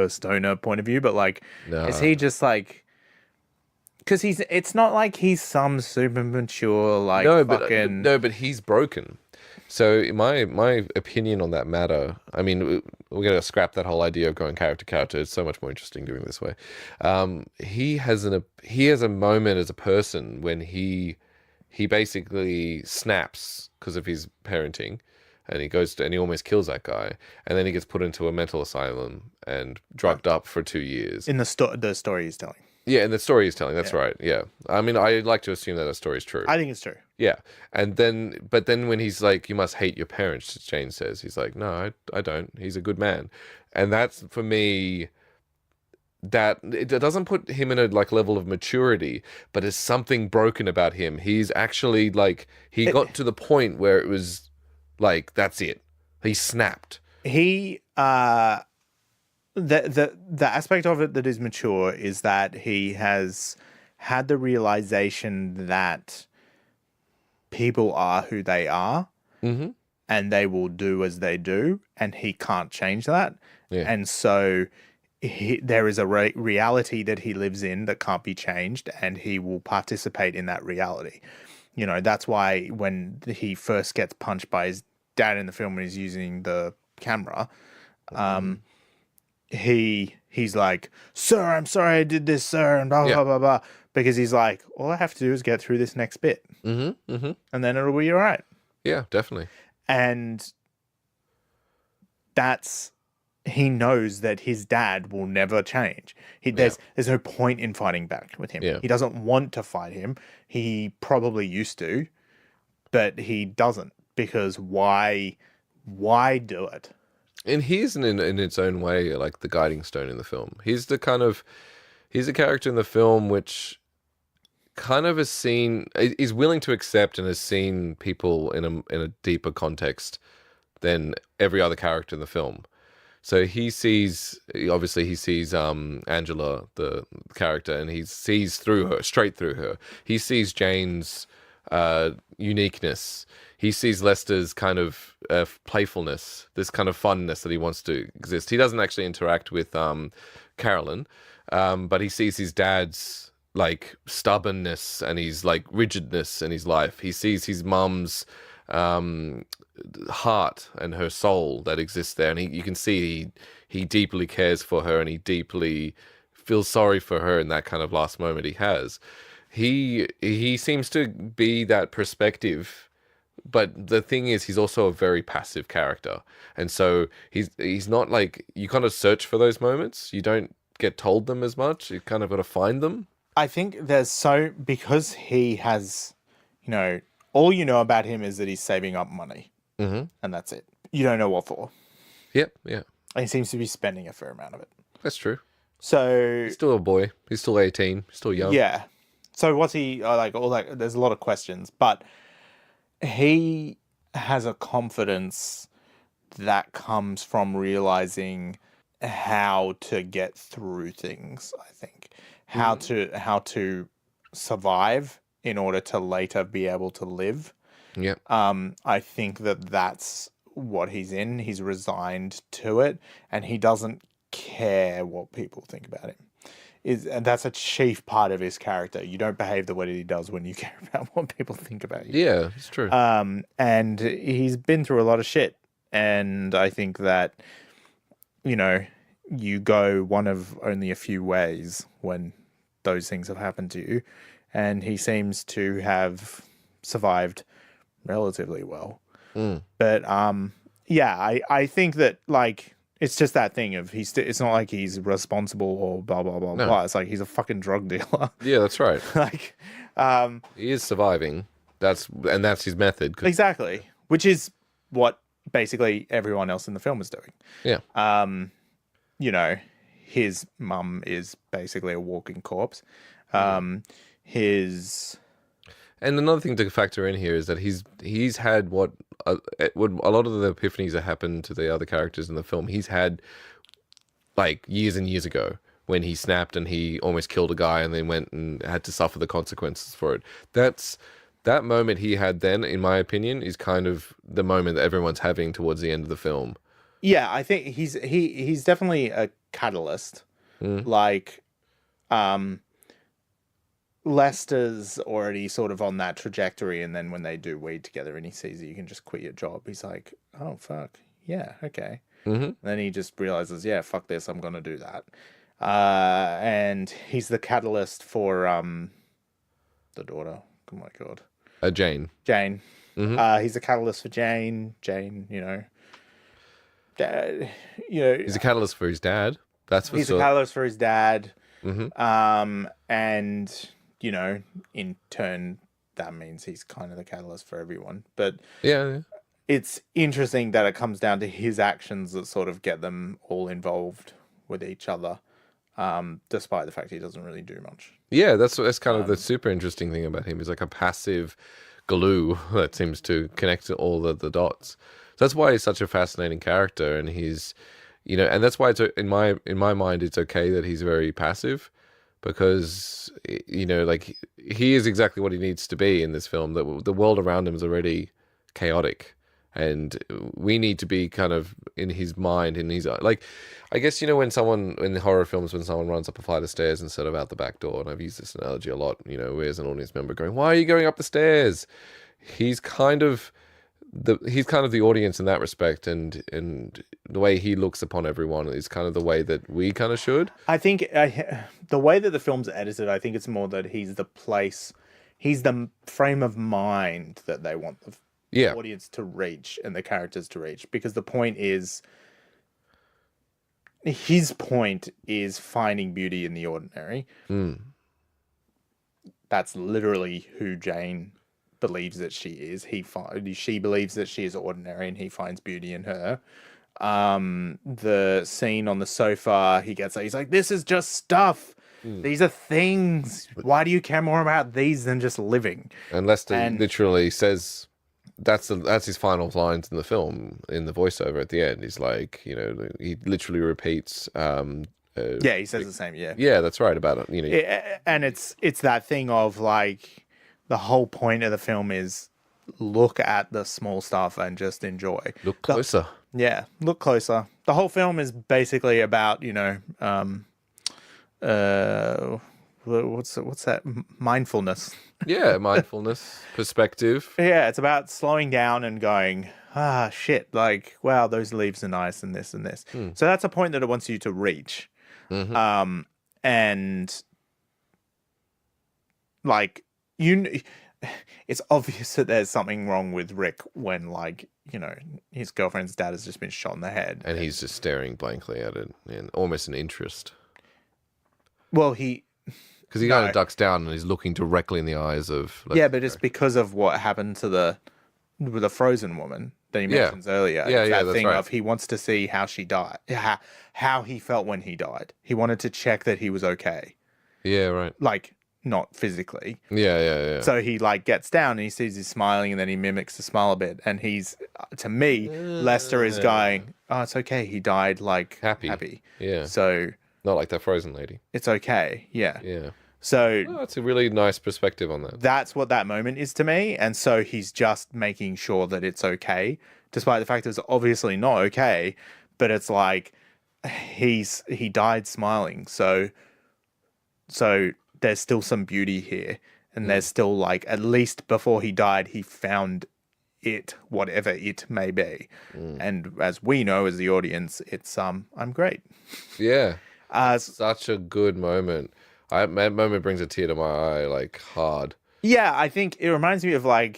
stoner point of view, but, like, is he just, like... Because it's not like he's some super mature, like, but he's broken. So my opinion on that matter, I mean, we're going to scrap that whole idea of going character to character. It's so much more interesting doing it this way. He has a moment as a person when he basically snaps because of his parenting, and he almost kills that guy, and then he gets put into a mental asylum and drugged up for 2 years. In the story he's telling. Yeah, and the story he's telling. That's right. Yeah, I mean, I like to assume that story is true. I think it's true. Yeah, but then when he's like, "You must hate your parents," Jane says, he's like, "No, I don't. He's a good man," and that's for me. That it doesn't put him in a like level of maturity, but there's something broken about him. He's actually like he got to the point where it was like that's it. He snapped. He the aspect of it that is mature is that he has had the realization that people are who they are, and they will do as they do, and he can't change that. Yeah. And so there is a reality that he lives in that can't be changed, and he will participate in that reality. You know, that's why when he first gets punched by his dad in the film when he's using the camera, he's like, "Sir, I'm sorry I did this, sir," and blah, blah, blah, blah. Because he's like, all I have to do is get through this next bit. And then it'll be all right. Yeah, definitely. And he knows that his dad will never change. There's no point in fighting back with him. Yeah. He doesn't want to fight him. He probably used to, but he doesn't, because why do it? And he's in its own way like the guiding stone in the film. He's a character in the film which kind of is willing to accept and has seen people in a deeper context than every other character in the film. So he sees Angela, the character, and he sees straight through her. He sees Jane's uniqueness. He sees Lester's kind of playfulness, this kind of funness that he wants to exist. He doesn't actually interact with Carolyn, but he sees his dad's like stubbornness and his like rigidness in his life. He sees his mum's heart and her soul that exists there, and you can see he deeply cares for her, and he deeply feels sorry for her in that kind of last moment he has. He seems to be that perspective, but the thing is, he's also a very passive character, and so he's not like, you kind of search for those moments. You don't get told them as much. You kind of got to find them. I think because he has, all you know about him is that he's saving up money, and that's it. You don't know what for. Yep, yeah. And he seems to be spending a fair amount of it. That's true. So he's still a boy. He's still 18. He's still young. Yeah. So what's he like? All that. There's a lot of questions, but he has a confidence that comes from realizing how to get through things. I think how to survive in order to later be able to live. Yeah. I think that's what he's in. He's resigned to it, and he doesn't care what people think about him. And that's a chief part of his character. You don't behave the way that he does when you care about what people think about you. Yeah, it's true. And he's been through a lot of shit. And I think that, you go one of only a few ways when those things have happened to you. And he seems to have survived relatively well. But, I think that, like, it's just that thing of it's not like he's responsible or blah, blah, blah, blah. It's like he's a fucking drug dealer. Yeah, that's right. Like, he is surviving. That's his method. Exactly. Which is what basically everyone else in the film is doing. Yeah. His mum is basically a walking corpse. And another thing to factor in here is that he's had what a lot of the epiphanies that happened to the other characters in the film, he's had like years and years ago when he snapped and he almost killed a guy and then went and had to suffer the consequences for it. That moment he had then, in my opinion, is kind of the moment that everyone's having towards the end of the film. Yeah, I think he's definitely a catalyst. Like, Lester's already sort of on that trajectory, and then when they do weed together and he sees that you can just quit your job, he's like, oh, fuck, yeah, okay. And then he just realizes, yeah, fuck this, I'm going to do that. And he's the catalyst for the daughter. Oh, my God. Jane. Jane. He's a catalyst for Jane. Jane, he's a catalyst for his dad. That's for he's sure. A catalyst for his dad. And, in turn, that means he's kind of the catalyst for everyone. But Yeah. it's interesting that it comes down to his actions that sort of get them all involved with each other, despite the fact he doesn't really do much. Yeah, that's kind of the super interesting thing about him. He's like a passive glue that seems to connect all the dots. So that's why he's such a fascinating character, and he's, and that's why it's in my mind it's okay that he's very passive, because like he is exactly what he needs to be in this film. That the world around him is already chaotic, and we need to be kind of in his mind, in his like. I guess, when someone in the horror films, when someone runs up a flight of stairs instead of out the back door, and I've used this analogy a lot, where's an audience member going, "Why are you going up the stairs?" He's kind of the audience in that respect, and the way he looks upon everyone is kind of the way that we kind of should. I think the way that the film's edited, I think it's more that he's the frame of mind that they want the audience to reach and the characters to reach, because the point is, his point is finding beauty in the ordinary. That's literally who Jane believes that she is. She believes that she is ordinary, and he finds beauty in her. The scene on the sofa, he's like, "This is just stuff. These are things. Why do you care more about these than just living?" And Lester literally says, that's his final lines in the film, in the voiceover at the end. He's like, he literally repeats. He says the same. Yeah, that's right about it. And it's that thing of like, the whole point of the film is look at the small stuff and just enjoy. Look closer. Look closer. The whole film is basically about what's that? Mindfulness. Yeah, mindfulness, perspective. Yeah, it's about slowing down and going, shit, like, wow, those leaves are nice, and this and this. So that's a point that it wants you to reach. And like, it's obvious that there's something wrong with Rick when, like, his girlfriend's dad has just been shot in the head. And he's just staring blankly at it in almost an interest. Well, because he kind of ducks down and he's looking directly in the eyes of... but it's because of what happened to with the frozen woman that he mentions earlier. That thing right. of he wants to see how she died, how he felt when he died. He wanted to check that he was okay. Yeah, right. Like, not physically. Yeah. So he, like, gets down and he sees he's smiling, and then he mimics the smile a bit. And he's, to me, Lester is going, "Oh, it's okay. He died, like, happy. Yeah. So... Not like that frozen lady. It's okay. Yeah. Yeah. So that's a really nice perspective on that. That's what that moment is to me. And so he's just making sure that it's okay, despite the fact that it's obviously not okay. But it's like he died smiling. So there's still some beauty here. And there's still, like, at least before he died, he found it, whatever it may be. And as we know, as the audience, it's I'm great. Yeah. Such a good moment. That moment brings a tear to my eye, like, hard. Yeah, I think it reminds me of, like,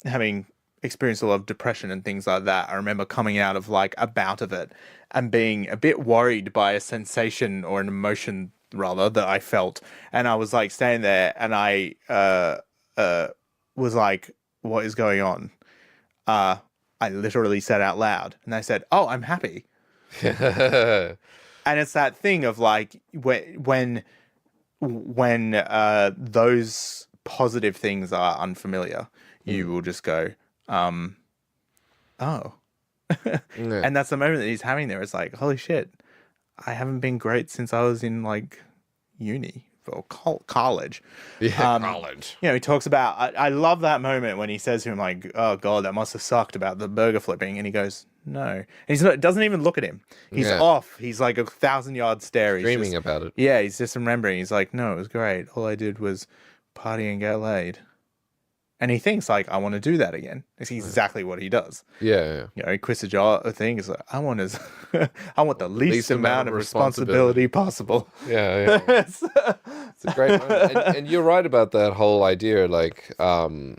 having experienced a lot of depression and things like that. I remember coming out of, like, a bout of it and being a bit worried by a sensation, or an emotion rather, that I felt. And I was, like, standing there, and I was like, "What is going on?" I literally said out loud, and I said, "Oh, I'm happy." And it's that thing of, like, when those positive things are unfamiliar, you will just go, "Oh." And that's the moment that he's having there. It's like, holy shit, I haven't been great since I was in, like, uni or college. College. He talks about, I love that moment when he says to him, like, "Oh God, that must have sucked about the burger flipping." And he goes, "No." And doesn't even look at him. He's off. He's like 1,000-yard stare. He's dreaming about it. Yeah, he's just remembering. He's like, "No, it was great. All I did was party and get laid." And he thinks, like, I want to do that again. It's exactly what he does. Yeah. He quits a job thing. It's like, I want the least amount of responsibility possible. Yeah. It's a great moment. And you're right about that whole idea. Like, I'm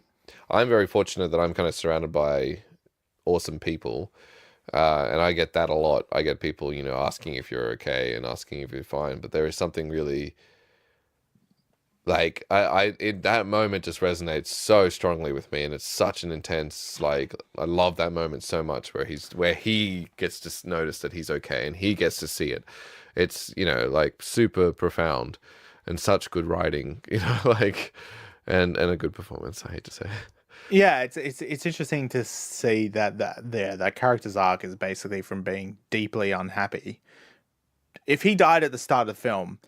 very fortunate that I'm kind of surrounded by awesome people. And I get that a lot. I get people, asking if you're okay and asking if you're fine. But there is something really Like that moment just resonates so strongly with me, and it's such an intense, like, I love that moment so much where he gets to notice that he's okay and he gets to see it. It's, like, super profound and such good writing, like, and a good performance, I hate to say. Yeah, it's interesting to see that character's arc is basically from being deeply unhappy. If he died at the start of the film,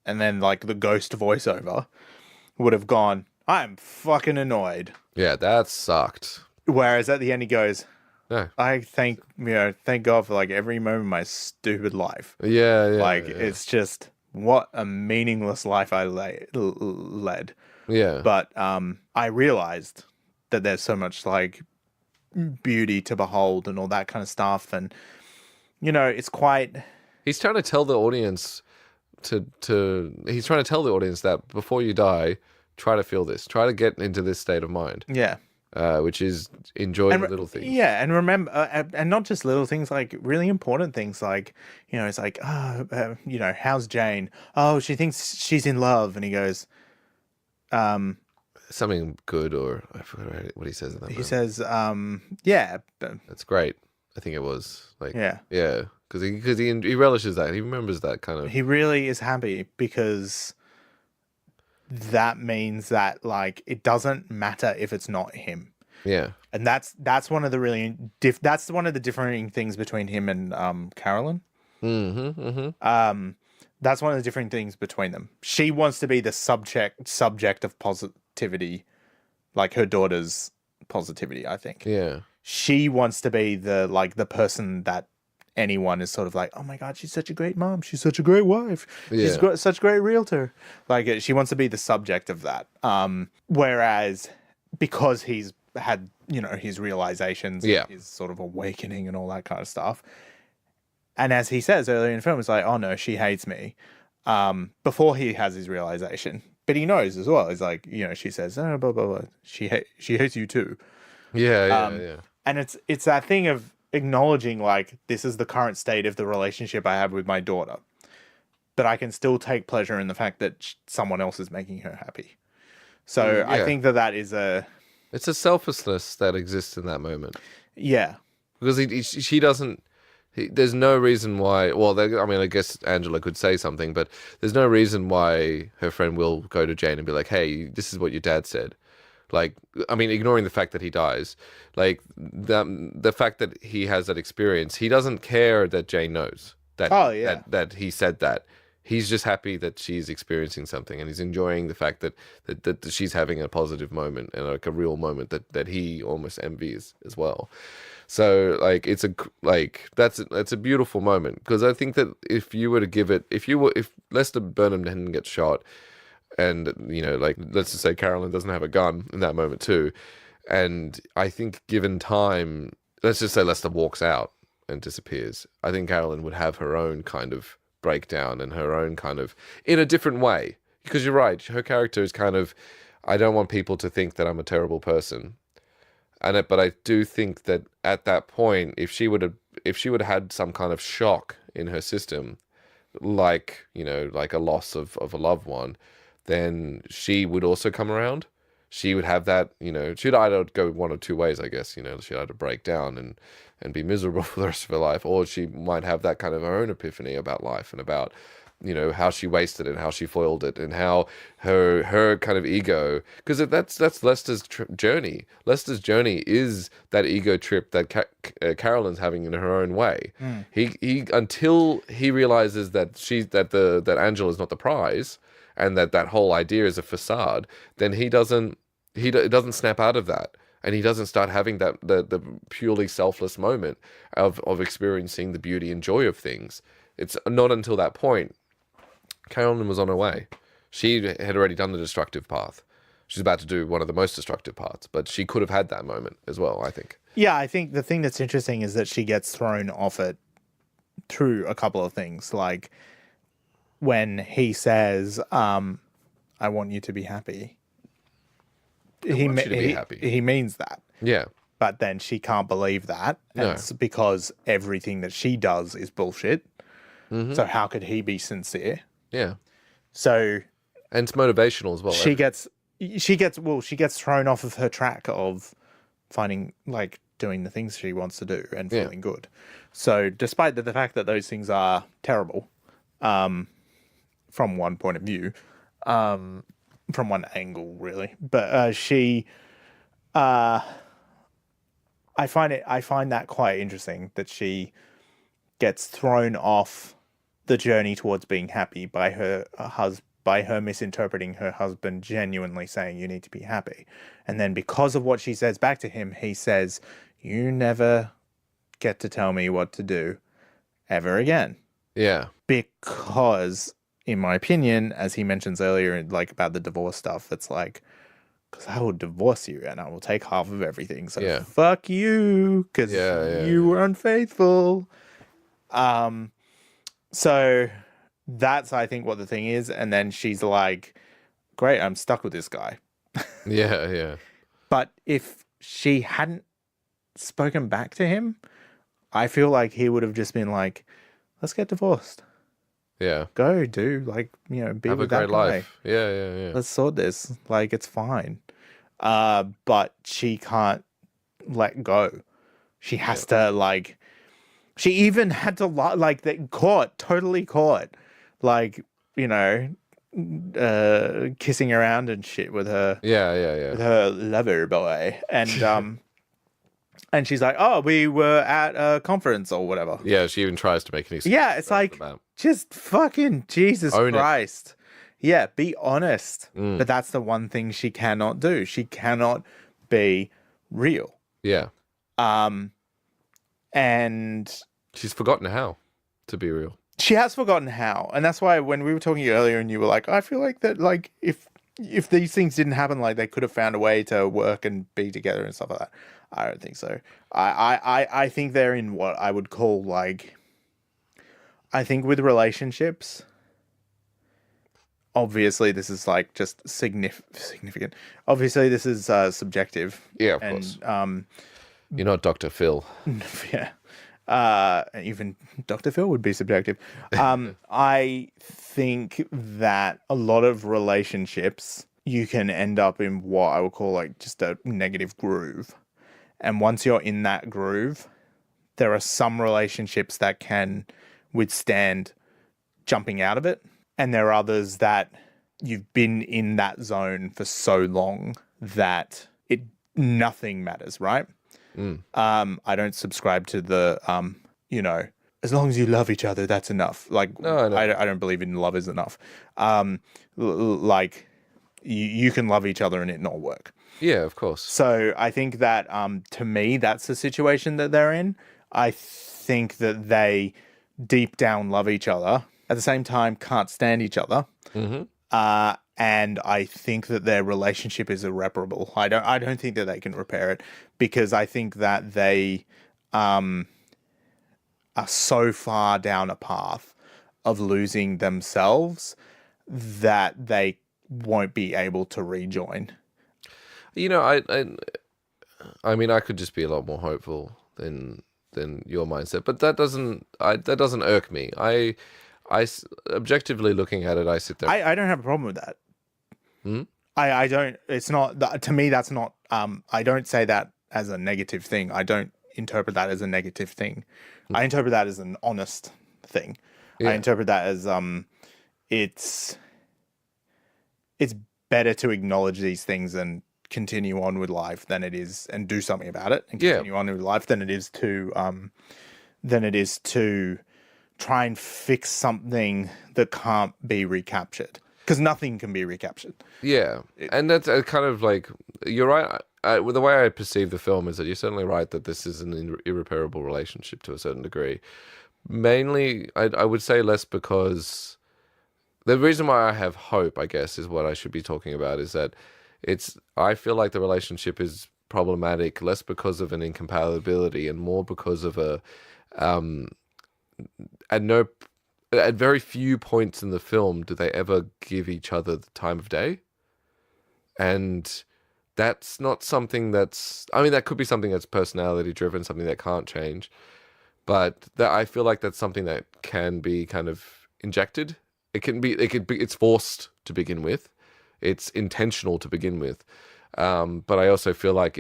and then like the ghost voiceover would have gone, "I'm fucking annoyed." Yeah, that sucked. Whereas at the end he goes, No. "I thank God for like every moment of my stupid life." Yeah, Like yeah. it's just what a meaningless life I led. Yeah. But I realized that there's so much like beauty to behold and all that kind of stuff, and it's quite. He's trying to tell the audience he's trying to tell the audience that before you die, try to feel this. Try to get into this state of mind. Yeah. Which is enjoy the little things. Yeah, and remember, and not just little things, like really important things, like it's like, how's Jane? Oh, she thinks she's in love, and he goes, something good, or I forgot what he says in that. He moment. says, yeah, that's great. I think it was like, yeah, because he relishes that. He remembers that kind of. He really is happy because that means that like it doesn't matter if it's not him. Yeah, and that's one of the that's one of the differing things between him and Carolyn. That's one of the different things between them. She wants to be the subject of positivity, like her daughter's positivity, I think. Yeah. She wants to be the person that anyone is sort of like, oh my God, she's such a great mom. She's such a great wife. She's such a great realtor. Like she wants to be the subject of that. Whereas because he's had, his realizations, his sort of awakening and all that kind of stuff. And as he says earlier in the film, it's like, oh no, she hates me. Before he has his realization, but he knows as well. It's like, she says, oh, blah, blah, blah. She hates you too. Yeah. And it's that thing of acknowledging like, this is the current state of the relationship I have with my daughter, but I can still take pleasure in the fact that someone else is making her happy. So I think that is it's a selflessness that exists in that moment. Yeah. Because she doesn't, there's no reason why, well, I guess Angela could say something, but there's no reason why her friend will go to Jane and be like, hey, this is what your dad said. Like, ignoring the fact that he dies, like the fact that he has that experience, he doesn't care that Jane knows that, that he said that. He's just happy that she's experiencing something, and he's enjoying the fact that she's having a positive moment and like a real moment that he almost envies as well. So like that's a beautiful moment, because I think that if you were to give it, if Lester Burnham didn't get shot, and like let's just say Carolyn doesn't have a gun in that moment too, and I think given time, let's just say Lester walks out and disappears, I think Carolyn would have her own kind of breakdown and her own kind of, in a different way, because you're right, her character is kind of, I don't want people to think that I'm a terrible person, but I do think that at that point, if she would have had some kind of shock in her system, like like a loss of a loved one, then she would also come around. She would have that, she'd either go one of two ways, I guess, she'd either break down and be miserable for the rest of her life, or she might have that kind of her own epiphany about life and about, how she wasted it and how she foiled it, and how her kind of ego, because that's Lester's journey. Lester's journey is that ego trip that Carolyn's having in her own way. He until he realizes that that Angela's not the prize, and that whole idea is a facade, then he doesn't snap out of that, and he doesn't start having that the purely selfless moment of experiencing the beauty and joy of things. It's not until that point Carolyn was on her way. She had already done the destructive path. She's about to do one of the most destructive parts, but she could have had that moment as well, I think. Yeah, I think the thing that's interesting is that she gets thrown off it through a couple of things, like when he says, I want you to be happy. He means that. Yeah. But then she can't believe that. And it's because everything that she does is bullshit. Mm-hmm. So how could he be sincere? Yeah. So And it's motivational as well. she gets thrown off of her track of finding, like, doing the things she wants to do and feeling good. So despite the fact that those things are terrible, from one point of view, from one angle really, but I find that quite interesting, that she gets thrown off the journey towards being happy by her misinterpreting her husband genuinely saying you need to be happy. And then because of what she says back to him, he says, you never get to tell me what to do ever again. Yeah. Because, in my opinion, as he mentions earlier, like about the divorce stuff, it's like, because I will divorce you and I will take half of everything. So fuck you, because you were unfaithful. So that's, I think, what the thing is. And then she's like, great, I'm stuck with this guy. Yeah. But if she hadn't spoken back to him, I feel like he would have just been like, let's get divorced. Yeah. Go, dude. Like, you know, be Have with a great that guy. life. Yeah. Let's sort this. Like, it's fine. But she can't let go. She has to, like, she even had to, like, totally caught, like, you know, kissing around and shit with her. Yeah. With her lover boy. And, and she's like, oh, we were at a conference or whatever. Yeah, she even tries to make an excuse. Yeah, it's like, just fucking Jesus Christ. Yeah, be honest. But that's the one thing she cannot do. She cannot be real. Yeah. And she's forgotten how to be real. She has forgotten how. And that's why when we were talking earlier and you were like, I feel like that, like, if these things didn't happen, like, they could have found a way to work and be together and stuff like that. I don't think so. I think they're in what I would call, like, I think with relationships, obviously this is, like, just significant. Obviously this is subjective. Yeah, of course. You're not Dr. Phil. Yeah. Even Dr. Phil would be subjective. I think that a lot of relationships, you can end up in what I would call, like, just a negative groove. And once you're in that groove, there are some relationships that can withstand jumping out of it. And there are others that you've been in that zone for so long that nothing matters, right? I don't subscribe to the, you know, as long as you love each other, that's enough. Like, no. I don't believe in love is enough. Like, you can love each other and it not work. Yeah, of course. So I think that, to me, that's the situation that they're in. I think that they deep down love each other, at the same time can't stand each other. Mm-hmm. And I think that their relationship is irreparable. I don't think that they can repair it, because I think that they are so far down a path of losing themselves that they won't be able to rejoin. You know, I mean, I could just be a lot more hopeful than your mindset, but that doesn't irk me. I objectively looking at it, I sit there. I don't have a problem with that. I don't. It's not, to me. That's not. I don't say that as a negative thing. I don't interpret that as a negative thing. I interpret that as an honest thing. Yeah. I interpret that as it's better to acknowledge these things and continue on with life than it is, and do something about it and continue on with life, than it is to try and fix something that can't be recaptured, because nothing can be recaptured. Yeah, and that's kind of like, you're right. With the way I perceive the film is that you're certainly right that this is an irreparable relationship to a certain degree. Mainly, I would say less because the reason why I have hope, I guess, is what I should be talking about, is that I feel like the relationship is problematic less because of an incompatibility and more because of at very few points in the film do they ever give each other the time of day. And that's not something that could be something that's personality driven, something that can't change. But I feel like that's something that can be kind of injected it's forced to begin with. It's intentional to begin with. But I also feel like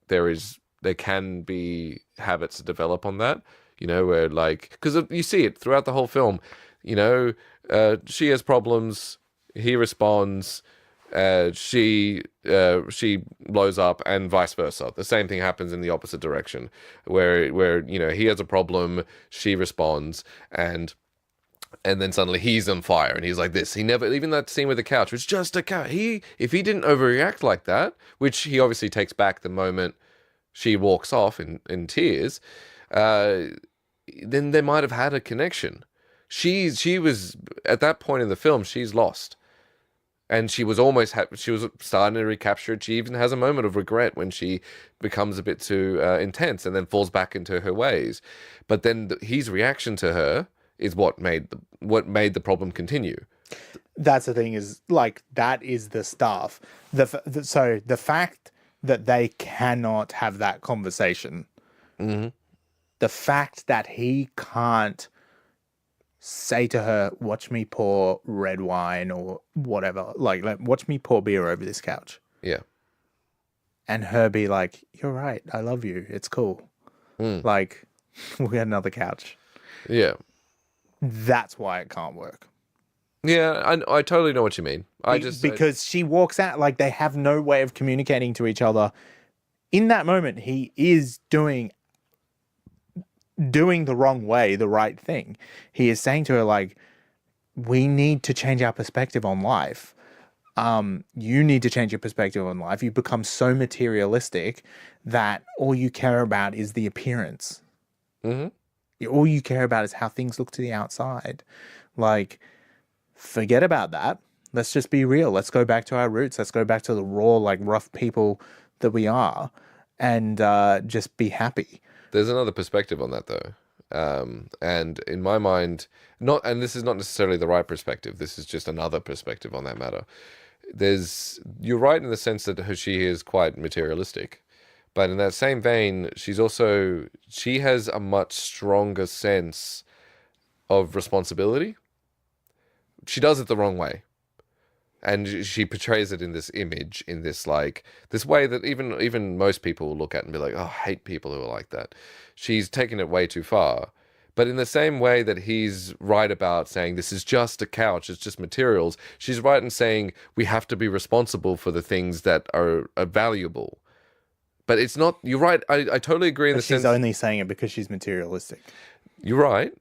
there can be habits to develop on that, where like, because you see it throughout the whole film, she has problems, he responds, she blows up, and vice versa. The same thing happens in the opposite direction, where he has a problem, she responds, and then suddenly he's on fire and he's like this. He never, even that scene with the couch was just a couch. If he didn't overreact like that, which he obviously takes back the moment she walks off in tears, then they might have had a connection. She was at that point in the film, she's lost. And she was she was starting to recapture it. She even has a moment of regret when she becomes a bit too intense and then falls back into her ways. But then his reaction to her is what made the problem continue. That's the thing, is like, that is the stuff. So the fact that they cannot have that conversation, mm-hmm. the fact that he can't say to her, watch me pour red wine or whatever, like watch me pour beer over this couch. Yeah. And her be like, you're right, I love you, it's cool. Like, we'll get another couch. Yeah. That's why it can't work. Yeah, I totally know what you mean. Because she walks out, like, they have no way of communicating to each other. In that moment, he is doing the wrong way, the right thing. He is saying to her, like, we need to change our perspective on life. You need to change your perspective on life. You've become so materialistic that all you care about is the appearance. Mm-hmm. All you care about is how things look to the outside. Like, forget about that. Let's just be real. Let's go back to our roots. Let's go back to the raw, like, rough people that we are, and just be happy. There's another perspective on that, though. And in my mind, and this is not necessarily the right perspective. This is just another perspective on that matter. You're right in the sense that she is quite materialistic. But in that same vein, she has a much stronger sense of responsibility. She does it the wrong way. And she portrays it in this image, in this way that even most people will look at and be like, oh, I hate people who are like that. She's taken it way too far. But in the same way that he's right about saying this is just a couch, it's just materials, she's right in saying we have to be responsible for the things that are valuable. But it's not, you're right, I totally agree in the sense... She's only saying it because she's materialistic. You're right.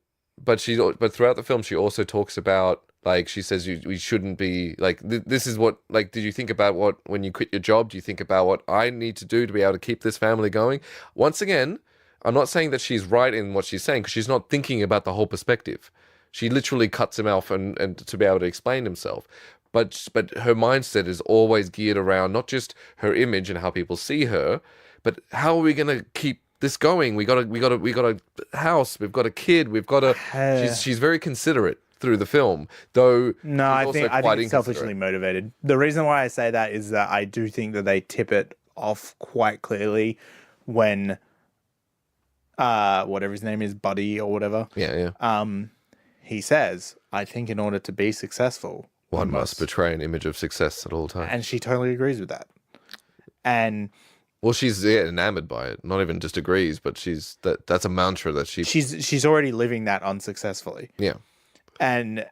But throughout the film, she also talks about, like, she says we shouldn't be, like, this is what, like, did you think about when you quit your job, do you think about what I need to do to be able to keep this family going? Once again, I'm not saying that she's right in what she's saying, because she's not thinking about the whole perspective. She literally cuts him off and to be able to explain himself. But her mindset is always geared around not just her image and how people see her, but how are we going to keep this going? We got a house, we've got a kid, we've got a... She's very considerate through the film, though. No, I think it's selfishly motivated. The reason why I say that is that I do think that they tip it off quite clearly when whatever his name is, Buddy or whatever. Yeah. He says, I think in order to be successful, one must portray an image of success at all times. And she totally agrees with that. And well, she's enamored by it. Not even just agrees, but that's a mantra that she's already living that unsuccessfully. Yeah. And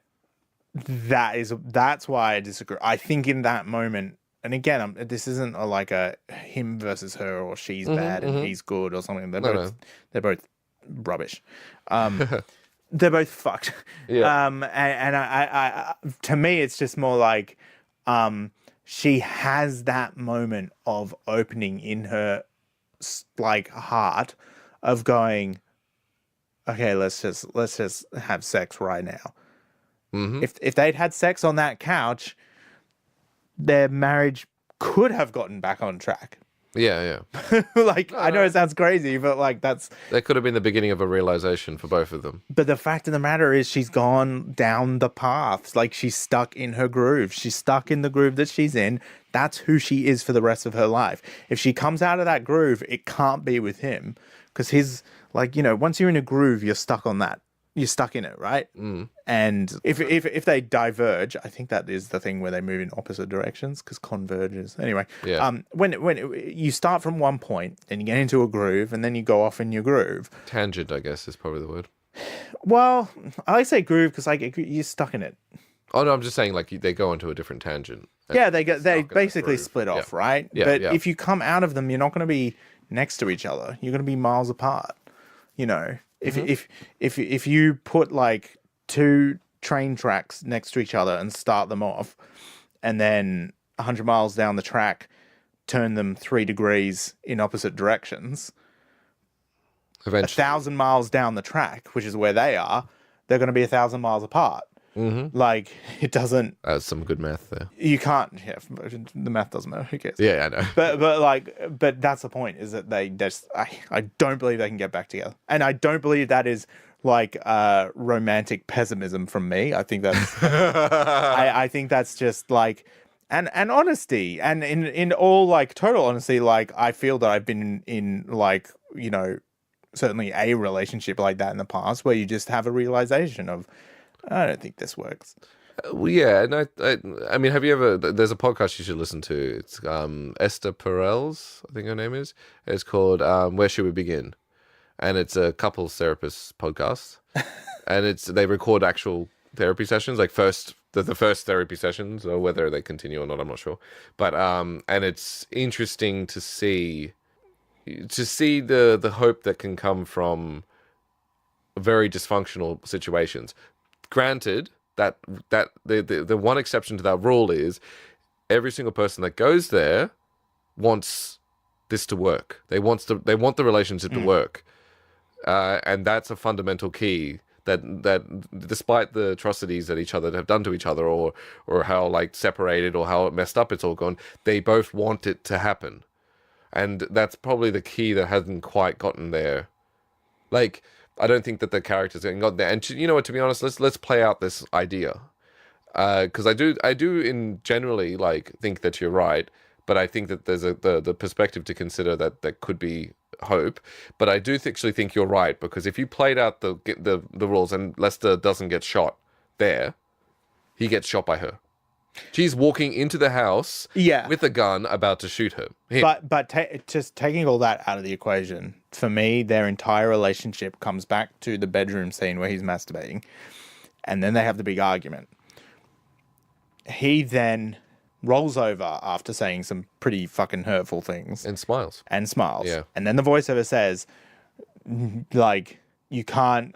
that's why I disagree. I think in that moment, and again, this isn't like a him versus her, or she's bad and he's good or something. They're both rubbish. They're both fucked. Yeah. And I to me, it's just more like, she has that moment of opening in her, like, heart of going, okay, let's just have sex right now. Mm-hmm. If they'd had sex on that couch, their marriage could have gotten back on track. Yeah. I know it sounds crazy, but like that could have been the beginning of a realization for both of them. But the fact of the matter is, she's gone down the path. Like, she's stuck in her groove. She's stuck in the groove that she's in. That's who she is for the rest of her life. If she comes out of that groove, it can't be with him, because once you're in a groove, you're stuck on that. You're stuck in it, right? And if they diverge, I think that is the thing where they move in opposite directions because converges. Anyway, when you start from one point, then you get into a groove, and then you go off in your groove. Tangent, I guess, is probably the word. Well, I say groove because like you're stuck in it. Oh no, I'm just saying like they go into a different tangent. Yeah, they basically split off, right? Yeah, but yeah. if you come out of them, you're not going to be next to each other. You're going to be miles apart. You know, if you put like 2 train tracks next to each other and start them off, and then 100 miles down the track, turn them 3 degrees in opposite directions. Eventually, 1,000 miles down the track, which is where they are, they're going to be 1,000 miles apart. Mm-hmm. Like, it doesn't... That's some good math there. You can't... Yeah, the math doesn't matter. Who cares? Yeah, I know. But that's the point, is that they just... I don't believe they can get back together. And I don't believe that is like romantic pessimism from me. I think that's... I think that's just like... And honesty. And in all, like, total honesty, like, I feel that I've been in like, you know, certainly a relationship like that in the past where you just have a realization of, I don't think this works. Well, yeah, and I mean, have you ever? There's a podcast you should listen to. It's Esther Perel's, I think her name is. It's called "Where Should We Begin," and it's a couples therapist podcast, and they record actual therapy sessions, like the first therapy sessions, or whether they continue or not, I'm not sure. But and it's interesting to see the hope that can come from very dysfunctional situations. Granted, that the one exception to that rule is every single person that goes there wants this to work. They want the relationship to work, and that's a fundamental key. That despite the atrocities that each other have done to each other, or how like separated or how messed up it's all gone, they both want it to happen, and that's probably the key that hasn't quite gotten there. Like, I don't think that the characters haven't got there. And you know what? To be honest, let's play out this idea, because I do in generally like think that you're right, but I think that there's the perspective to consider that could be hope. But I do actually think you're right, because if you played out the rules and Lester doesn't get shot there, he gets shot by her. She's walking into the house with a gun about to shoot her. Just taking all that out of the equation, for me, their entire relationship comes back to the bedroom scene where he's masturbating, and then they have the big argument. He then rolls over after saying some pretty fucking hurtful things. And smiles. Yeah. And then the voiceover says, like, you can't,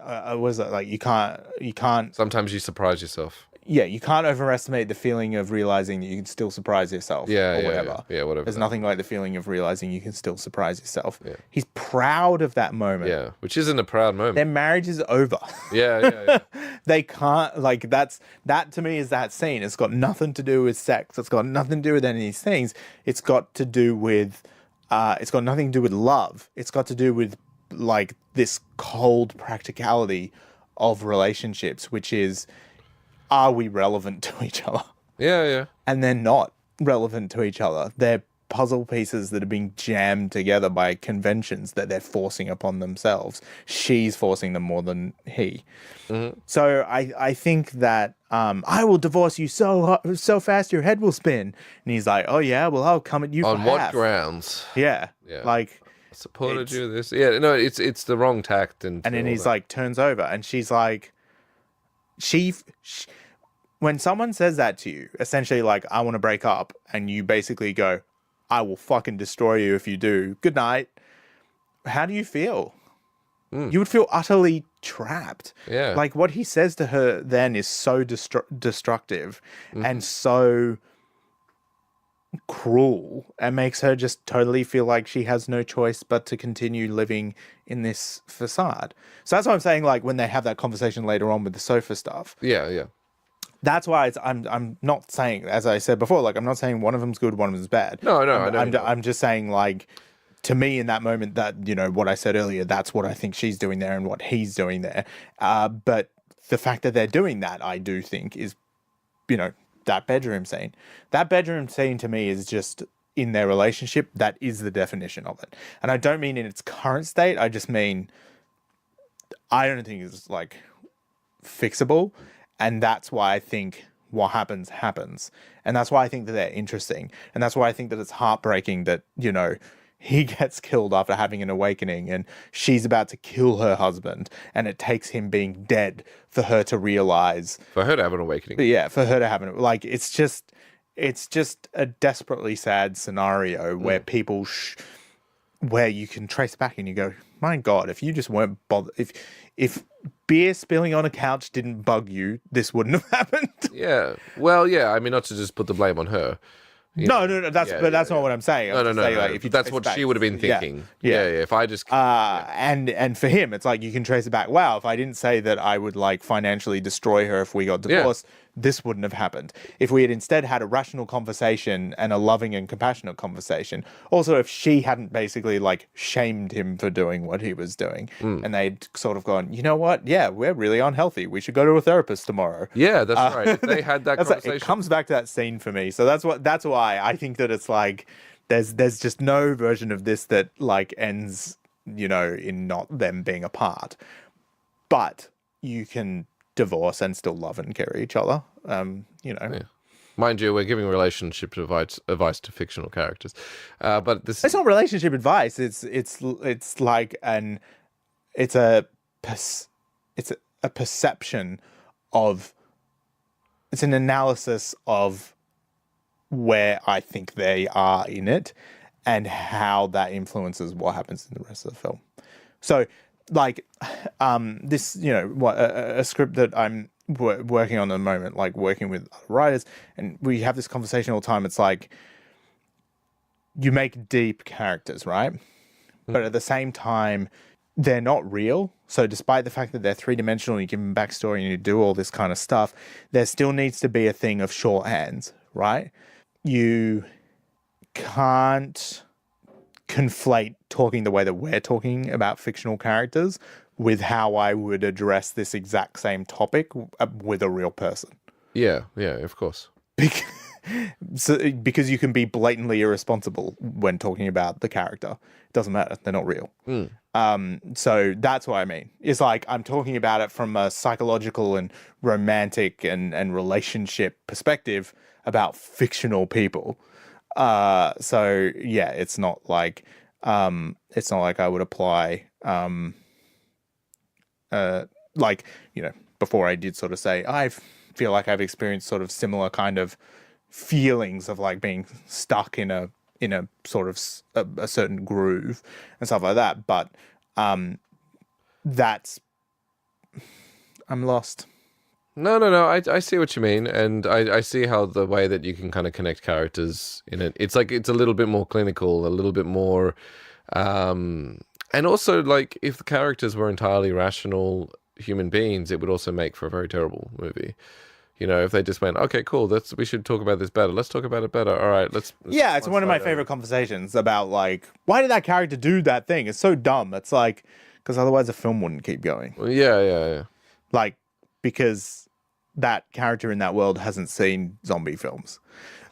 you can't... Sometimes you surprise yourself. Yeah, you can't overestimate the feeling of realizing that you can still surprise yourself. Yeah, or whatever. Yeah, whatever. There's nothing like the feeling of realizing you can still surprise yourself. Yeah. He's proud of that moment. Yeah, which isn't a proud moment. Their marriage is over. Yeah. They can't, like, that to me is that scene. It's got nothing to do with sex. It's got nothing to do with any of these things. It's got to do with, it's got nothing to do with love. It's got to do with, like, this cold practicality of relationships, which is, are we relevant to each other? Yeah. And they're not relevant to each other. They're puzzle pieces that are being jammed together by conventions that they're forcing upon themselves. She's forcing them more than he. Mm-hmm. So I think that I will divorce you so fast your head will spin. And he's like, oh yeah, well I'll come at you on for what half. grounds? Yeah. Like, I supported you this. Yeah, no, it's the wrong tact. And then he's like turns over and she's like, she when someone says that to you, essentially like, I want to break up, and you basically go, I will fucking destroy you if you do. Good night. How do you feel? You would feel utterly trapped. Yeah. Like, what he says to her then is so destructive and so cruel, and makes her just totally feel like she has no choice but to continue living in this facade. So that's what I'm saying, like, when they have that conversation later on with the sofa stuff. Yeah. That's why I'm not saying, as I said before, like, I'm not saying one of them's good, one of them's bad. No, I don't. I'm just saying, like, to me in that moment, that, you know, what I said earlier, that's what I think she's doing there and what he's doing there. But the fact that they're doing that, I do think is, you know, that bedroom scene. That bedroom scene to me is just in their relationship. That is the definition of it. And I don't mean in its current state. I just mean, I don't think it's like fixable. And that's why I think what happens. And that's why I think that they're interesting. And that's why I think that it's heartbreaking that, he gets killed after having an awakening and she's about to kill her husband. And it takes him being dead for her to realize. For her to have an awakening. Yeah, for her to have an, like, it's just a desperately sad scenario where people, where you can trace back and you go, my God, if you just weren't bothered, if beer spilling on a couch didn't bug you, this wouldn't have happened. Yeah. Well, yeah. I mean, not to just put the blame on her. No. That's not what I'm saying. No. Like, if you that's what she would have been thinking. Yeah. If I just and for him, it's like you can trace it back. Wow, if I didn't say that I would like financially destroy her if we got divorced, this wouldn't have happened. If we had instead had a rational conversation and a loving and compassionate conversation. Also, if she hadn't basically like shamed him for doing what he was doing, and they'd sort of gone, you know what? Yeah, we're really unhealthy. We should go to a therapist tomorrow. Yeah, that's right. If they had that conversation. It comes back to that scene for me. So that's why I think that it's like there's just no version of this that like ends, in not them being apart. But you can divorce and still love and carry each other. Yeah. Mind you, we're giving relationship advice to fictional characters, but this it's not relationship advice. It's like it's a perception of, it's an analysis of where I think they are in it and how that influences what happens in the rest of the film. So, like, this, a script that I'm working on at the moment, like working with other writers, and we have this conversation all the time. It's like, you make deep characters, right? But at the same time, they're not real. So despite the fact that they're three-dimensional, you give them backstory and you do all this kind of stuff, there still needs to be a thing of shorthands, right? You can't conflate talking the way that we're talking about fictional characters with how I would address this exact same topic with a real person. Yeah, of course. Because you can be blatantly irresponsible when talking about the character. It doesn't matter. They're not real. So that's what I mean. It's like I'm talking about it from a psychological and romantic and relationship perspective about fictional people. So yeah, it's not like I would apply before I did sort of say I feel like I've experienced sort of similar kind of feelings of like being stuck in a sort of a certain groove and stuff like that. But that's, I'm lost. No. I see what you mean, and I see how the way that you can kind of connect characters in it. It's like it's a little bit more clinical, a little bit more, and also like if the characters were entirely rational human beings, it would also make for a very terrible movie. If they just went, okay, cool, we should talk about this better. Let's talk about it better. All right, let's yeah, it's one of my favorite conversations about like, why did that character do that thing? It's so dumb. It's like, because otherwise the film wouldn't keep going. Well, yeah. Like, because that character in that world hasn't seen zombie films.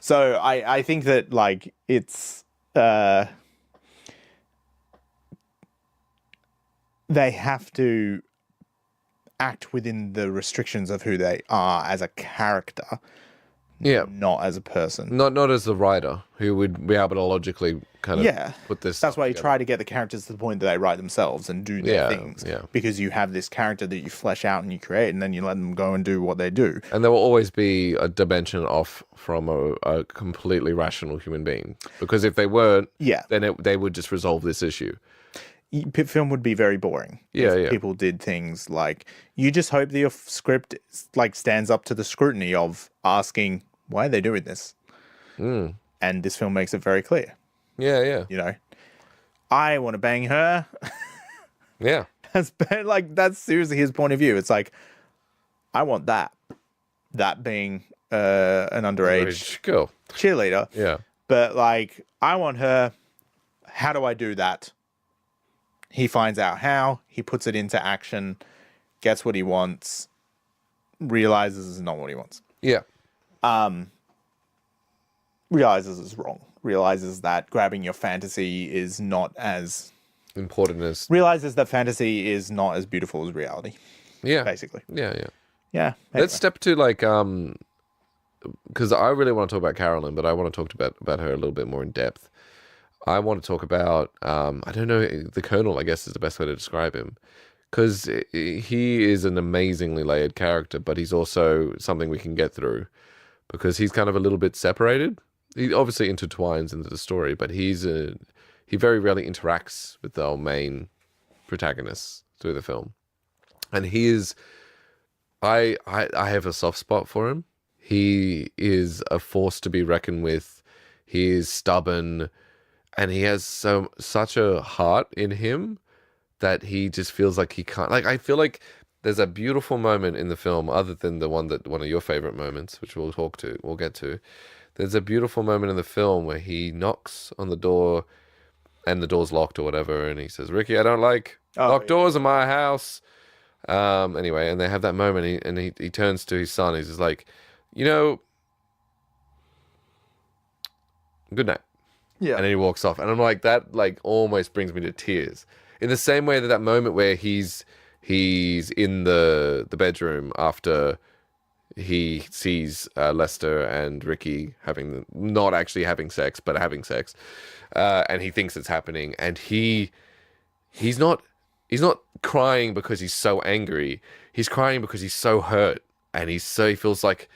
So I think that like it's they have to act within the restrictions of who they are as a character, not as a person, not as the writer who would be able to logically kind of put this. That's why you try to get the characters to the point that they write themselves and do their things. Because you have this character that you flesh out and you create, and then you let them go and do what they do. And there will always be a dimension off from a completely rational human being, because if they weren't, then they would just resolve this issue. Film would be very boring if people did things like, you just hope that your script like stands up to the scrutiny of asking, why are they doing this? And this film makes it very clear. I want to bang her. That's seriously his point of view. It's like, I want that being an underage girl cheerleader. But like, I want her. How do I do that? He finds out how, he puts it into action, gets what he wants, realizes it's not what he wants. Realizes it's wrong. Realizes that grabbing your fantasy is not as important as... Realizes that fantasy is not as beautiful as reality. Basically. Yeah. Let's step to like because I really want to talk about Carolyn, but I want to talk about her a little bit more in depth. I want to talk about I don't know, the Colonel, I guess is the best way to describe him, because he is an amazingly layered character, but he's also something we can get through because he's kind of a little bit separated. He obviously intertwines into the story, but he very rarely interacts with the main protagonists through the film, and he is. I have a soft spot for him. He is a force to be reckoned with. He is stubborn, and he has such a heart in him that he just feels like he can't. Like, I feel like there's a beautiful moment in the film, other than one of your favorite moments, which we'll get to. There's a beautiful moment in the film where he knocks on the door, and the door's locked or whatever, and he says, "Ricky, I don't like locked doors in my house." Anyway, and they have that moment, and he turns to his son. He's just like, good night. Yeah. And then he walks off, and I'm like, that like almost brings me to tears. In the same way that moment where he's in the bedroom after he sees Lester and Ricky not actually having sex, but having sex, and he thinks it's happening, and he's not crying because he's so angry. He's crying because he's so hurt, and he feels like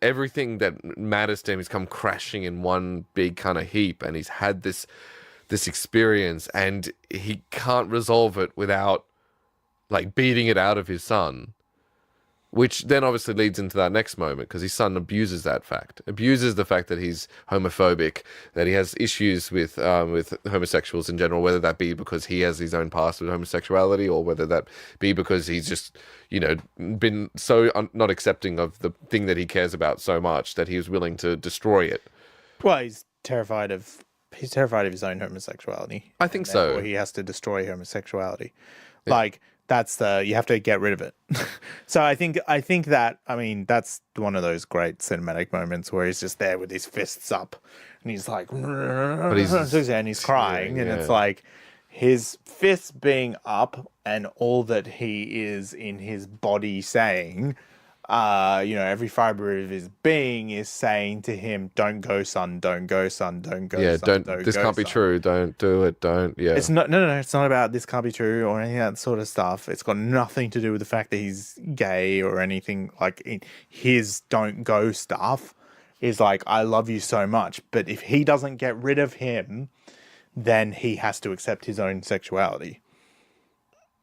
everything that matters to him has come crashing in one big kind of heap, and he's had this experience, and he can't resolve it without like beating it out of his son, which then obviously leads into that next moment, because his son abuses the fact that he's homophobic, that he has issues with homosexuals in general, whether that be because he has his own past with homosexuality, or whether that be because he's just, been so not accepting of the thing that he cares about so much that he was willing to destroy it. Well, he's terrified of his own homosexuality. I think so. He has to destroy homosexuality. Yeah. Like, you have to get rid of it. So I think that, that's one of those great cinematic moments where he's just there with his fists up, and he's like, and he's crying, and it's like his fists being up and all that he is in his body saying, every fiber of his being is saying to him, "Don't go, son. Don't go, son. Don't go, son. This can't be true. Don't do it. Don't." Yeah. It's not. No. It's not about this can't be true or any of that sort of stuff. It's got nothing to do with the fact that he's gay or anything. Like, his "don't go" stuff is like, I love you so much, but if he doesn't get rid of him, then he has to accept his own sexuality.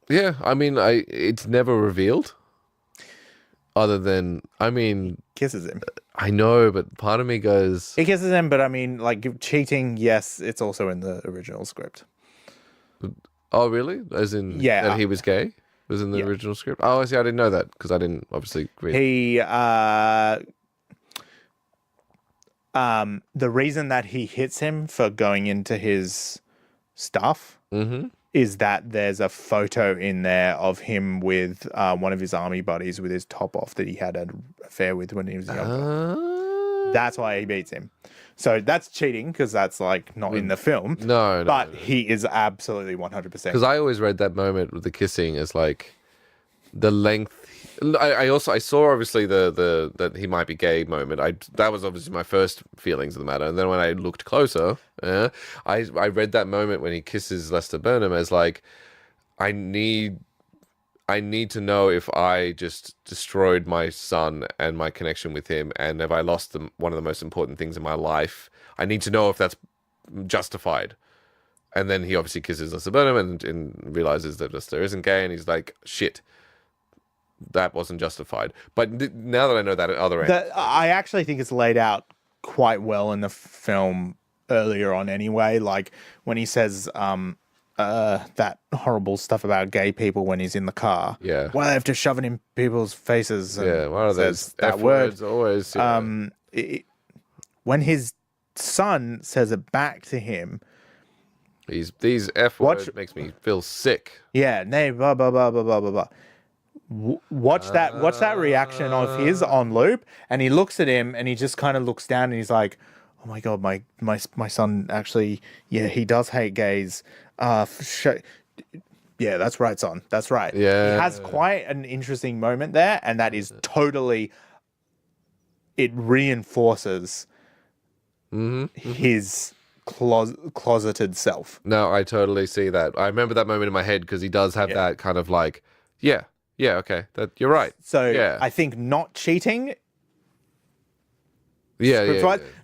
Yeah, it's never revealed. Other than, kisses him. I know, but part of me goes... He kisses him, but cheating, yes, it's also in the original script. Oh, really? As in that he was gay? Was in the original script? Oh, I see, I didn't know that, because I didn't obviously read. The reason that he hits him for going into his stuff... Mm-hmm. Is that there's a photo in there of him with one of his army buddies with his top off that he had an affair with when he was younger. That's why he beats him. So that's cheating, because that's not in the film. No. But he is absolutely 100%. Because I always read that moment with the kissing as like the length. I saw obviously the that he might be gay moment. That was obviously my first feelings of the matter, and then when I looked closer, I read that moment when he kisses Lester Burnham as like, I need to know if I just destroyed my son and my connection with him, and if I lost one of the most important things in my life. I need to know if that's justified. And then he obviously kisses Lester Burnham and realizes that Lester isn't gay, and he's like, shit. That wasn't justified. But now that I know that other end... I actually think it's laid out quite well in the film earlier on anyway. Like, when he says that horrible stuff about gay people when he's in the car. Yeah. Why they have to shove it in people's faces. And one of those that words always... Yeah. When his son says it back to him... These F words makes me feel sick. Yeah, blah, blah, blah, blah, blah, blah, blah. Watch that reaction of his on loop, and he looks at him, and he just kind of looks down, and he's like, "Oh my god, my son actually, he does hate gays." Yeah, that's right, son. That's right. Yeah. He has quite an interesting moment there, and that is totally. It reinforces his closeted self. No, I totally see that. I remember that moment in my head because he does have that kind of like, yeah, okay, that you're right. So I think not cheating.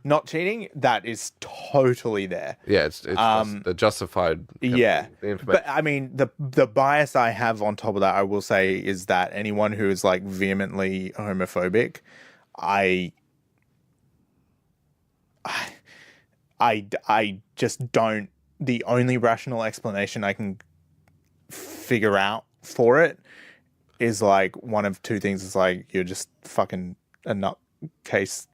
Not cheating, that is totally there. Yeah, it's just the justified. Yeah, the information. but I mean, the bias I have on top of that, I will say, is that anyone who is like vehemently homophobic, I just don't. The only rational explanation I can figure out for it is like one of two things. It's like you're just fucking a nutcase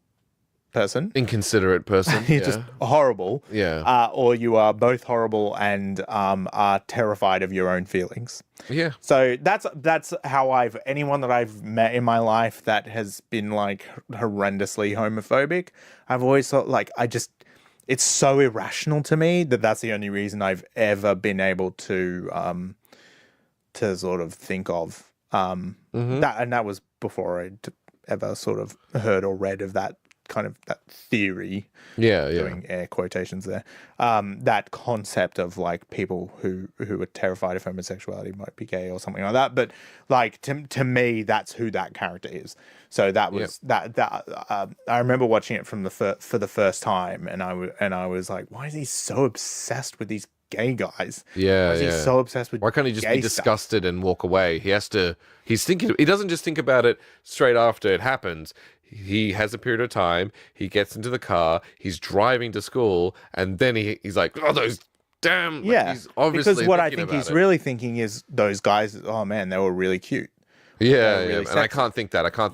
person, inconsiderate person. You're just horrible. Yeah. Or you are both horrible and are terrified of your own feelings. Yeah. So that's how anyone that I've met in my life that has been like horrendously homophobic, I've always thought like it's so irrational to me that that's the only reason I've ever been able to sort of think of that, and that was before I'd ever sort of heard or read of that kind of that theory. Doing air quotations there. That concept of like people who are terrified of homosexuality might be gay or something like that. But like to me, that's who that character is. So that was I remember watching it from for the first time, and I was like, why is he so obsessed with these gay guys? Yeah, He's so obsessed with. Why can't he just gay be disgusted and walk away? He has to. He's thinking. He doesn't just think about it straight after it happens. He has a period of time. He gets into the car. He's driving to school, and then he's like, "Oh, those damn!" Yeah, like, he's obviously because what I think he's really thinking is those guys. Oh man, they were really cute. Yeah, really and I can't think that. I can't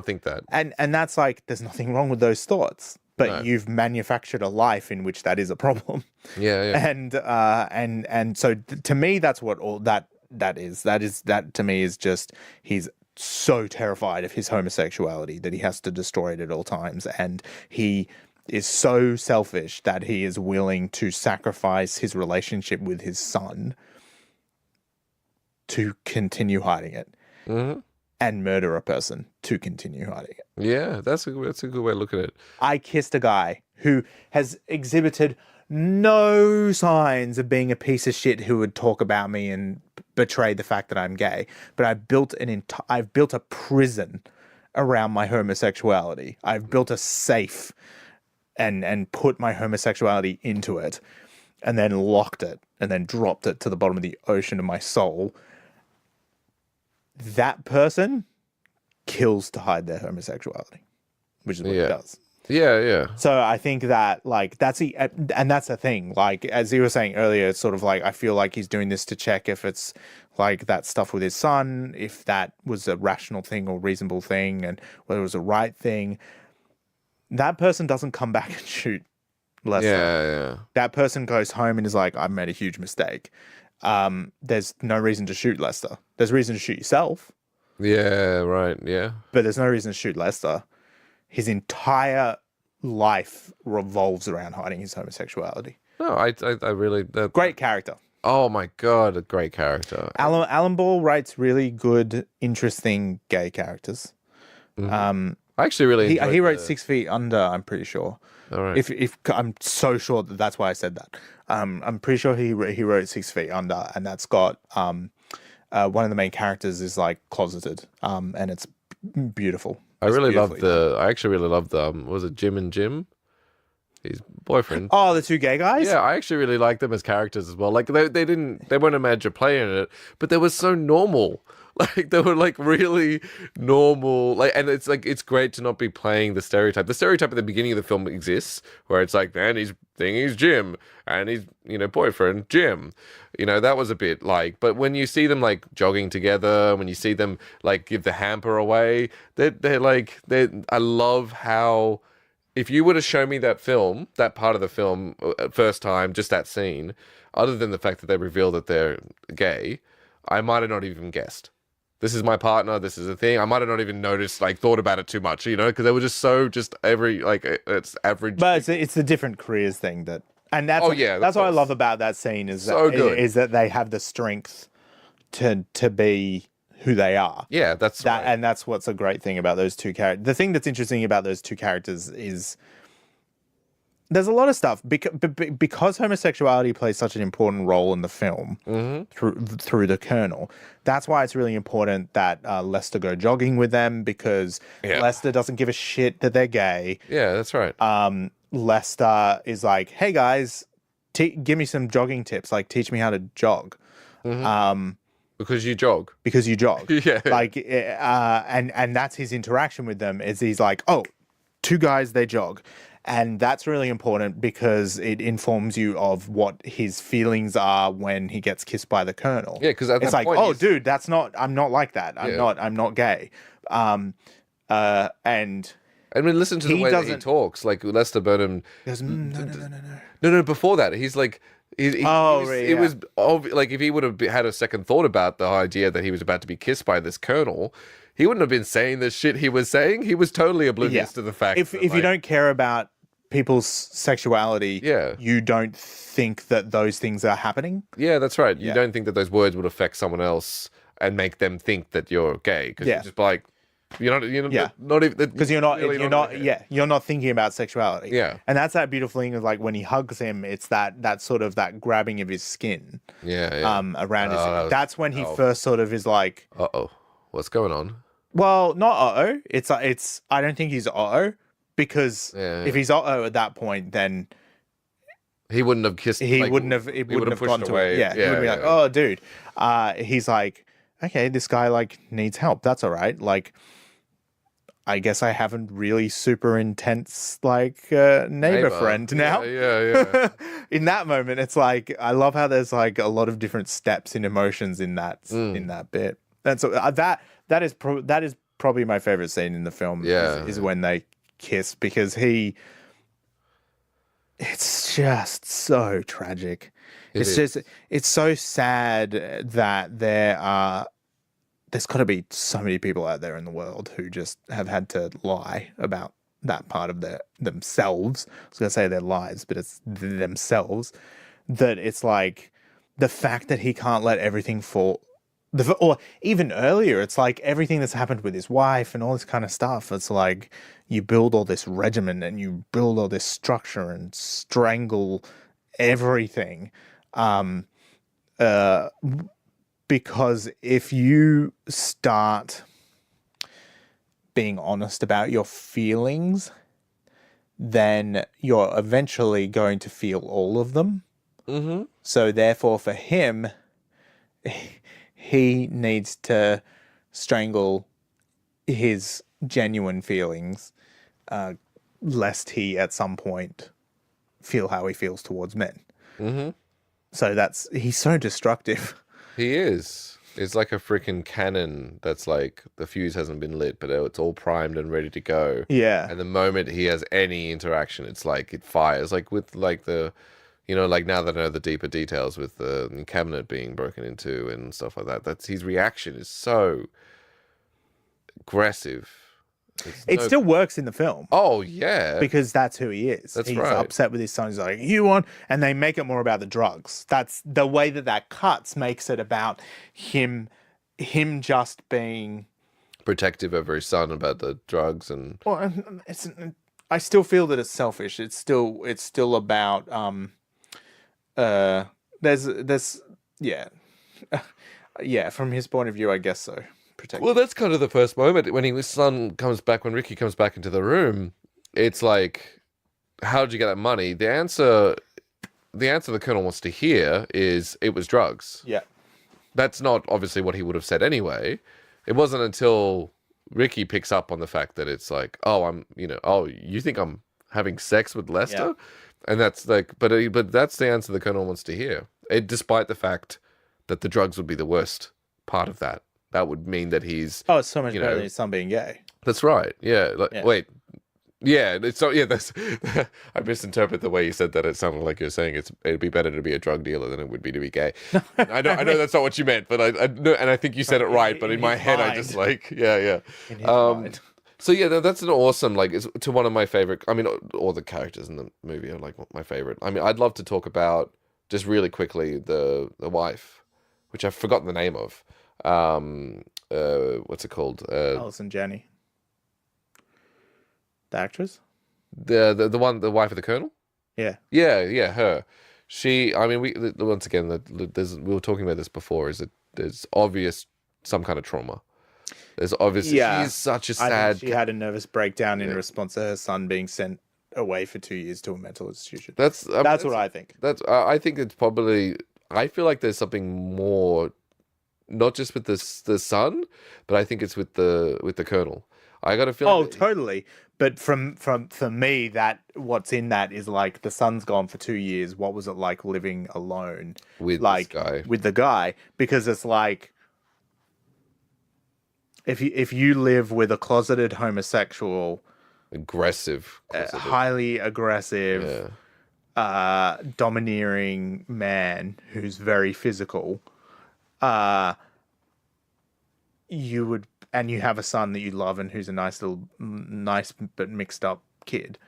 think that. And that's like, there's nothing wrong with those thoughts, but you've manufactured a life in which that is a problem. Yeah. And so to me, that's what all that is. That to me is just he's so terrified of his homosexuality that he has to destroy it at all times, and he is so selfish that he is willing to sacrifice his relationship with his son to continue hiding it. And murder a person to continue hiding it. Yeah, that's a good way to look at it. I kissed a guy who has exhibited no signs of being a piece of shit who would talk about me and betray the fact that I'm gay. But I've built a prison around my homosexuality. I've built a safe and put my homosexuality into it, and then locked it, and then dropped it to the bottom of the ocean of my soul. That person kills to hide their homosexuality, which is what he does. Yeah. So I think that like that's the thing. Like as you were saying earlier, it's sort of like I feel like he's doing this to check if it's like that stuff with his son, if that was a rational thing or reasonable thing, and whether it was a right thing. That person doesn't come back and shoot Lester. Yeah. That person goes home and is like, I've made a huge mistake. There's no reason to shoot Lester. There's reason to shoot yourself. Yeah, right, yeah. But there's no reason to shoot Lester. His entire life revolves around hiding his homosexuality. No, I really... Great character. Oh my God, a great character. Alan Ball writes really good, interesting gay characters. I actually really he wrote 6 Feet Under, I'm pretty sure. All right. If I'm so sure that's why I said that. I'm pretty sure he wrote 6 Feet Under, and that's got one of the main characters is like closeted, and it's beautiful. I actually really love the was it Jim and Jim? His boyfriend. Oh, the two gay guys? Yeah, I actually really liked them as characters as well. Like they weren't a major player in it, but they were so normal. Like they were like really normal. Like, and it's like it's great to not be playing the stereotype. The stereotype at the beginning of the film exists, where it's like, man, he's Jim, and he's boyfriend Jim. That was a bit like. But when you see them like jogging together, when you see them like give the hamper away, I love how. If you were to show me that part of the film, first time, just that scene, other than the fact that they reveal that they're gay, I might have not even guessed. This is my partner, this is a thing. I might have not even noticed, thought about it too much, because they were just so, it's average. But it's the different careers thing that's what I love about that scene is that, so good. Is that they have the strength to be who they are. Yeah, that's right. And that's what's a great thing about those two characters. The thing that's interesting about those two characters is there's a lot of stuff because homosexuality plays such an important role in the film through the Colonel. That's why it's really important that Lester go jogging with them, because Lester doesn't give a shit that they're gay. Yeah, that's right. Lester is like, hey guys, give me some jogging tips. Like, teach me how to jog. Because you jog. Because you jog. Yeah. Like, and that's his interaction with them, is he's like, oh, two guys, they jog. And that's really important because it informs you of what his feelings are when he gets kissed by the Colonel. Yeah, because at it's that like, point, oh, dude, I'm not like that. I'm not gay. And I mean, listen to the way that he talks. Like, Lester Burnham goes, no. No, before that, he's like, it was like, if he would have had a second thought about the idea that he was about to be kissed by this Colonel, he wouldn't have been saying the shit he was saying. He was totally oblivious to the fact if you don't care about people's sexuality, you don't think that those things are happening. Yeah, that's right. You don't think that those words would affect someone else and make them think that you're gay, because you're just like, you're not even, because you're not thinking about sexuality. Yeah. And that's that beautiful thing of, like, when he hugs him, it's that sort of that grabbing of his skin. Around his. That's when he first sort of is like, what's going on? Well, not It's I don't think he's because if he's at that point, then he wouldn't have kissed. He wouldn't have gone to away. It. He would be like, oh, dude. He's like, okay, this guy, like, needs help. That's all right. Like, I guess I haven't really super intense, like, neighbor friend now. Yeah. In that moment, it's like, I love how there's, like, a lot of different steps in emotions in that bit. And so that is probably my favorite scene in the film. Is when they kiss, because it's just so tragic. It's so sad that there's got to be so many people out there in the world who just have had to lie about that part of themselves. I was going to say their lives, but it's themselves. That it's like the fact that he can't let everything fall. Or even earlier, it's like everything that's happened with his wife and all this kind of stuff. It's like you build all this regimen and you build all this structure and strangle everything. Because if you start being honest about your feelings, then you're eventually going to feel all of them. Mm-hmm. So therefore, for him, he needs to strangle his genuine feelings, lest he at some point feel how he feels towards men. Mm-hmm. So he's so destructive. He is. It's like a freaking cannon that's like, the fuse hasn't been lit, but it's all primed and ready to go. Yeah. And the moment he has any interaction, it's like it fires. Like with like the, like now that I know the deeper details with the cabinet being broken into and stuff like that, that's his reaction is so aggressive. It still works in the film. Oh, yeah. Because that's who he is. He's right. Upset with his son. He's like, you want... And they make it more about the drugs. That's the way that cuts makes it about him just being... protective over his son about the drugs and... Well, I still feel that it's selfish. It's still about... Yeah. Yeah, from his point of view, I guess so. Well, that's kind of the first moment when when Ricky comes back into the room. It's like, how did you get that money? The answer the Colonel wants to hear is, it was drugs. Yeah. That's not obviously what he would have said anyway. It wasn't until Ricky picks up on the fact that it's like, you think I'm having sex with Lester? Yeah. And that's like, but that's the answer the Colonel wants to hear. Despite the fact that the drugs would be the worst part of that. That would mean that he's... Oh, it's so much better than his son being gay. That's right. Yeah. Wait. Yeah. That's... I misinterpret the way you said that. It sounded like you're saying it'd be better to be a drug dealer than it would be to be gay. I know that's not what you meant, but I know, and I think you said it right. But in my head, I just like, yeah. In his mind. So yeah, that's an awesome, like, it's to one of my favorite. I mean, all the characters in the movie are like my favorite. I mean, I'd love to talk about just really quickly the wife. which I've forgotten the name of. What's it called? Alison Janney, the actress. The one, the wife of the colonel. Yeah. Yeah, her. She, I mean, once again, we were talking about this before. Is that there's obvious some kind of trauma. There's obviously she's such a I sad. think she had a nervous breakdown in response to her son being sent away for 2 years to a mental institution. That's what I think. I think it's probably. I feel like there's something more, not just with the son, but I think it's with the colonel. I got a feeling. Oh, totally. But from for me, that what's in that is like the son's gone for 2 years. What was it like living alone with like this guy? With the guy, because it's like if you live with a closeted homosexual, Aggressive, highly aggressive, domineering man who's very physical, you would, and you have a son that you love and who's a nice but mixed up kid.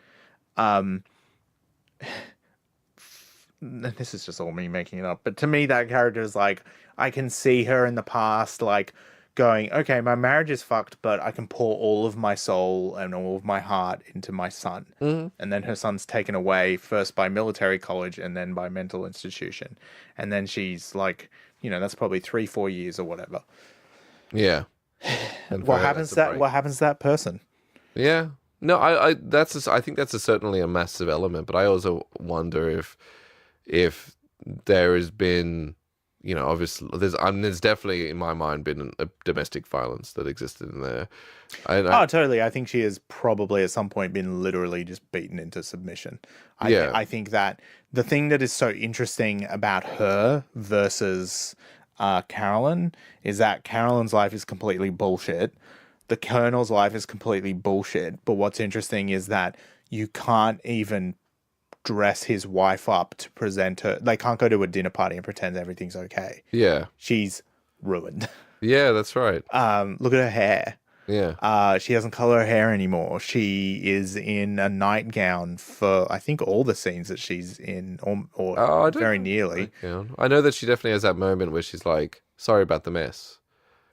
This is just all me making it up, but to me that character is like, I can see her in the past like going, okay, my marriage is fucked, but I can pour all of my soul and all of my heart into my son. And then her son's taken away first by military college and then by mental institution, and then she's like, that's probably 3-4 years or whatever. Yeah. What happens to that person? Yeah. No, I think that's certainly a massive element, but I also wonder if there has been, obviously there's definitely in my mind been a domestic violence that existed in there. Totally. I think she has probably at some point been literally just beaten into submission. I think that the thing that is so interesting about her versus Carolyn is that Carolyn's life is completely bullshit. The Colonel's life is completely bullshit. But what's interesting is that you can't even dress his wife up to present her. They can't go to a dinner party and pretend everything's okay. Yeah. She's ruined. Yeah, that's right. Look at her hair. Yeah. She doesn't color her hair anymore. She is in a nightgown for, I think, all the scenes that she's in, or very nearly. I know that she definitely has that moment where she's like, sorry about the mess.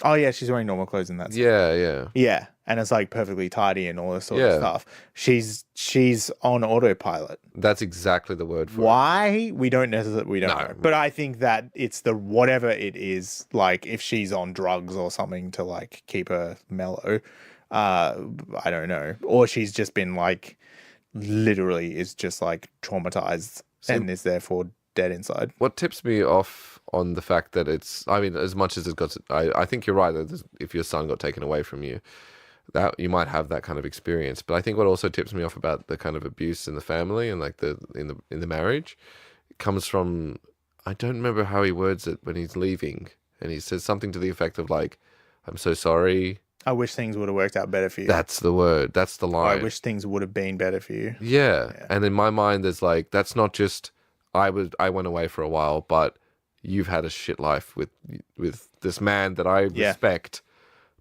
Oh, yeah, she's wearing normal clothes in that scene. Yeah. Yeah, and it's like perfectly tidy and all this sort of stuff. She's on autopilot. That's exactly the word for it. Why? We don't know. But I think that it's the whatever it is, like if she's on drugs or something to like keep her mellow, I don't know. Or she's just been like, literally is just like traumatized and is therefore dead inside. What tips me off on the fact that it's, I mean, as much as it's got, I think you're right that if your son got taken away from you, that you might have that kind of experience. But I think what also tips me off about the kind of abuse in the family and like in the marriage, it comes from, I don't remember how he words it when he's leaving, and he says something to the effect of like, "I'm so sorry. I wish things would have worked out better for you." That's the word. That's the line. I wish things would have been better for you. Yeah. And in my mind, there's like, that's not just I went away for a while, but you've had a shit life with this man that I respect,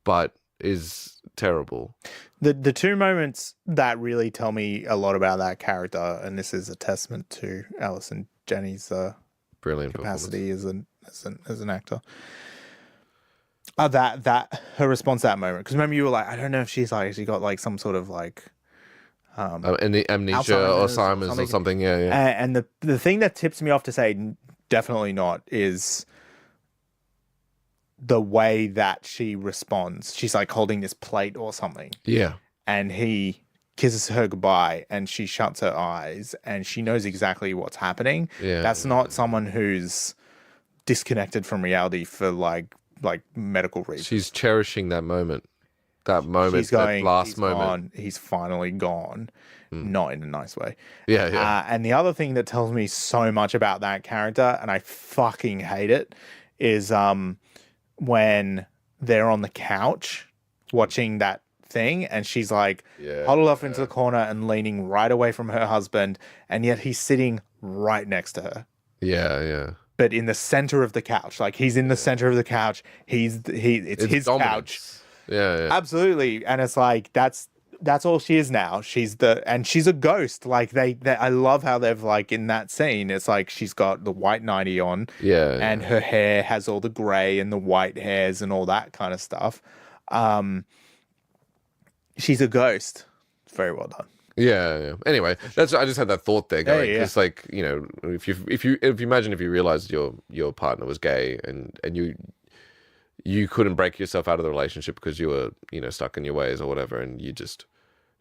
but is terrible. The two moments that really tell me a lot about that character, and this is a testament to Alison Janney's brilliant capacity as an actor. That her response to that moment, because remember you were like, I don't know if she got like some sort of like amnesia or Alzheimer's or something. Yeah. And the thing that tips me off to say definitely not is the way that she responds. She's like holding this plate or something. Yeah. And he kisses her goodbye and she shuts her eyes and she knows exactly what's happening. Yeah. That's not someone who's disconnected from reality for like medical reasons. She's cherishing that moment. That moment, that last moment. He's finally gone. Not in a nice way. Yeah. And the other thing that tells me so much about that character, and I fucking hate it, is when they're on the couch watching that thing and she's like huddled off into the corner and leaning right away from her husband, and yet he's sitting right next to her. Yeah. But in the center of the couch. Like he's in the center of the couch. It's his dominance. couch. Yeah. Absolutely. And it's like, that's that's all she is now. She's a ghost. Like I love how they've like in that scene. It's like she's got the white nightie on, and her hair has all the gray and the white hairs and all that kind of stuff. She's a ghost. Very well done. Yeah. Anyway, I just had that thought there going. Yeah. It's like, you know, if you imagine if you realized your partner was gay and you couldn't break yourself out of the relationship because you were, you know, stuck in your ways or whatever, and you just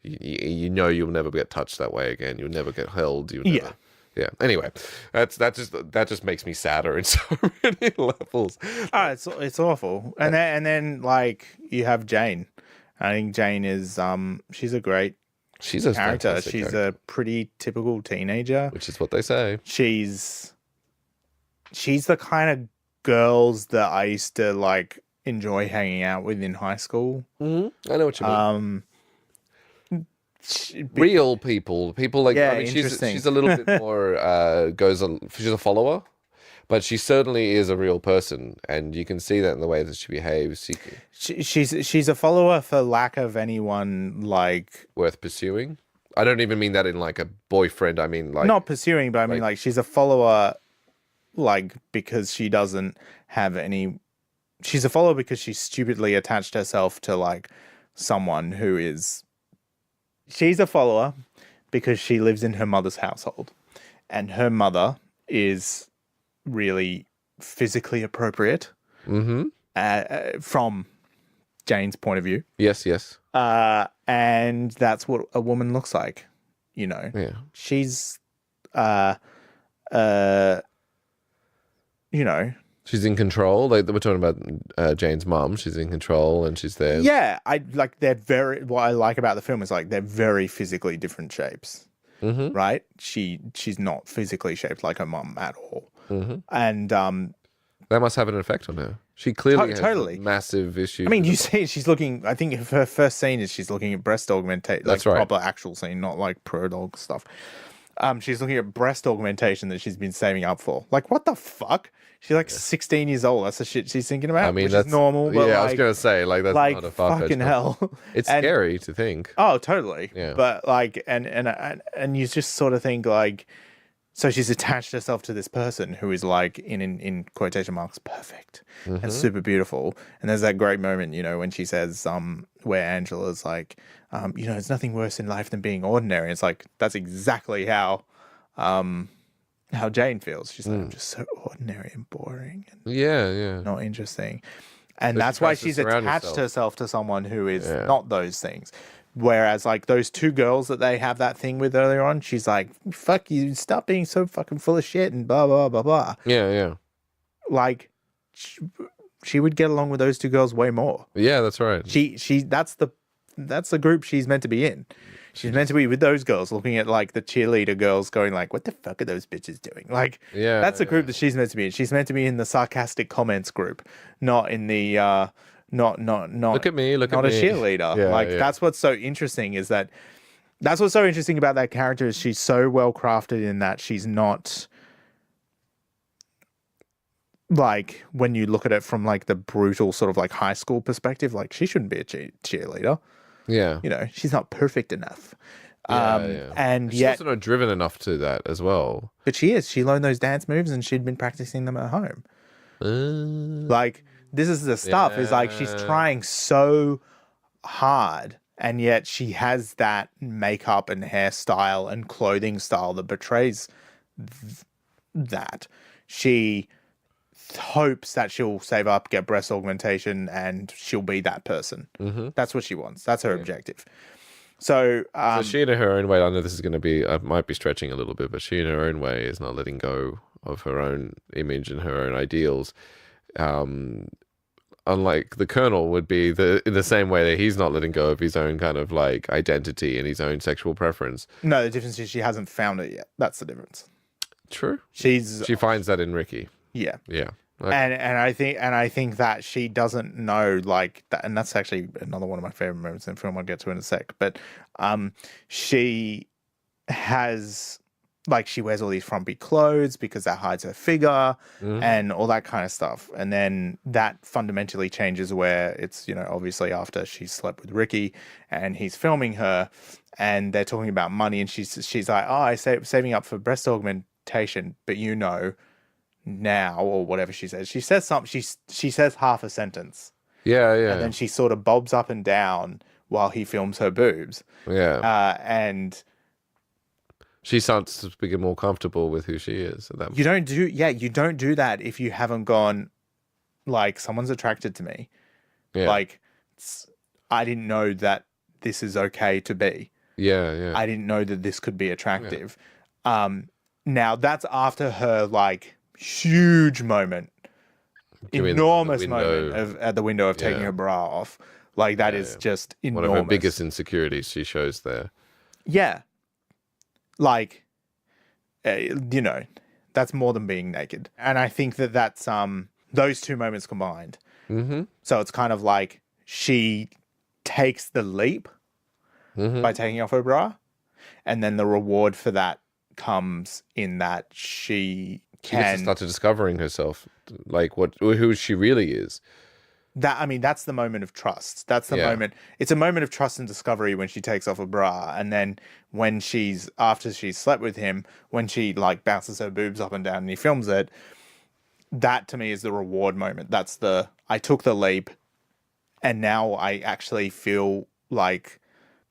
you know you'll never get touched that way again. You'll never get held. You'll never. Yeah. Anyway, that just makes me sadder in so many levels. Oh, it's awful. And then like you have Jane. I think Jane is she's a great character. She's a pretty typical teenager, which is what they say. She's the kind of girls that I used to like enjoy hanging out with in high school. Mm-hmm. I know what you mean. Real people like, yeah, I mean, she's a little bit more she's a follower, but she certainly is a real person, and you can see that in the way that she behaves. She's a follower for lack of anyone like worth pursuing. I don't even mean that in like a boyfriend. I mean like not pursuing, but I mean like she's a follower like because she doesn't have any. She's a follower because she stupidly attached herself to like someone who is. She's a follower because she lives in her mother's household, and her mother is really physically appropriate from Jane's point of view. Yes. And that's what a woman looks like, you know. Yeah. She's, you know. She's in control. Like we're talking about Jane's mum. She's in control and she's there. Yeah, what I like about the film is like they're very physically different shapes. Mm-hmm. Right? She's not physically shaped like her mum at all. Mm-hmm. And that must have an effect on her. She clearly has totally massive issues. I mean, you see she's looking, I think her first scene is she's looking at breast augmentation. Like, that's right. Proper actual scene, not like pro-dog stuff. She's looking at breast augmentation that she's been saving up for. Like, what the fuck? She's like 16 years old. That's the shit she's thinking about. I mean, that's normal. But I was gonna say like that's not a fucking hell. It's scary to think. Oh, totally. Yeah. But like, and you just sort of think like, so she's attached herself to this person who is like in quotation marks perfect and super beautiful. And there's that great moment, you know, when she says where Angela's like, you know, there's nothing worse in life than being ordinary. It's like that's exactly how Jane feels. She's like, I'm just so ordinary and boring and not interesting. And but that's why she's attached herself to someone who is not those things. Whereas like those two girls that they have that thing with earlier on, she's like, fuck you, stop being so fucking full of shit and blah, blah, blah, blah. Yeah. Like she would get along with those two girls way more. Yeah, that's right. That's the group she's meant to be in. She's meant to be with those girls, looking at like the cheerleader girls, going like, "What the fuck are those bitches doing?" Like, that's the group that she's meant to be in. She's meant to be in the sarcastic comments group, not in the not. Look at me, not a cheerleader. That's what's so interesting that's what's so interesting about that character is she's so well crafted in that she's not like when you look at it from like the brutal sort of like high school perspective, like she shouldn't be a cheerleader. Yeah. You know, she's not perfect enough. And she's also not driven enough to that as well. But she is. She learned those dance moves and she'd been practicing them at home. Like, this is the stuff is like she's trying so hard and yet she has that makeup and hairstyle and clothing style that betrays that. She hopes that she'll save up, get breast augmentation, and she'll be that person. That's what she wants. That's her objective. So she in her own way, I know this is going to be, I might be stretching a little bit, but she in her own way is not letting go of her own image and her own ideals. Unlike the Colonel would be in the same way that he's not letting go of his own kind of like identity and his own sexual preference. No, the difference is she hasn't found it yet. That's the difference. True. She finds that in Ricky. Yeah. Yeah. Okay. And I think that she doesn't know like that, and that's actually another one of my favorite moments in the film I'll get to in a sec. But she has like she wears all these frumpy clothes because that hides her figure and all that kind of stuff. And then that fundamentally changes where it's, obviously after she slept with Ricky and he's filming her and they're talking about money and she's like, oh, saving up for breast augmentation, but now, or whatever she says. She says something, she says half a sentence. Yeah, yeah. And then she sort of bobs up and down while he films her boobs. Yeah. And she starts to become more comfortable with who she is at that point. You don't do that if you haven't gone, like, someone's attracted to me. Yeah. Like, I didn't know that this is okay to be. Yeah, yeah. I didn't know that this could be attractive. Yeah. Now, that's after her, like, huge moment. Enormous moment at the window of taking her bra off. Like, that is just enormous. One of her biggest insecurities she shows there. Yeah. Like, that's more than being naked. And I think that's those two moments combined. Mm-hmm. So it's kind of like she takes the leap by taking off her bra. And then the reward for that comes in that she gets to start discovering herself, like who she really is. That's the moment of trust. That's the moment. It's a moment of trust and discovery when she takes off her bra, and then when after she's slept with him, when she like bounces her boobs up and down and he films it. That to me is the reward moment. That's I took the leap, and now I actually feel like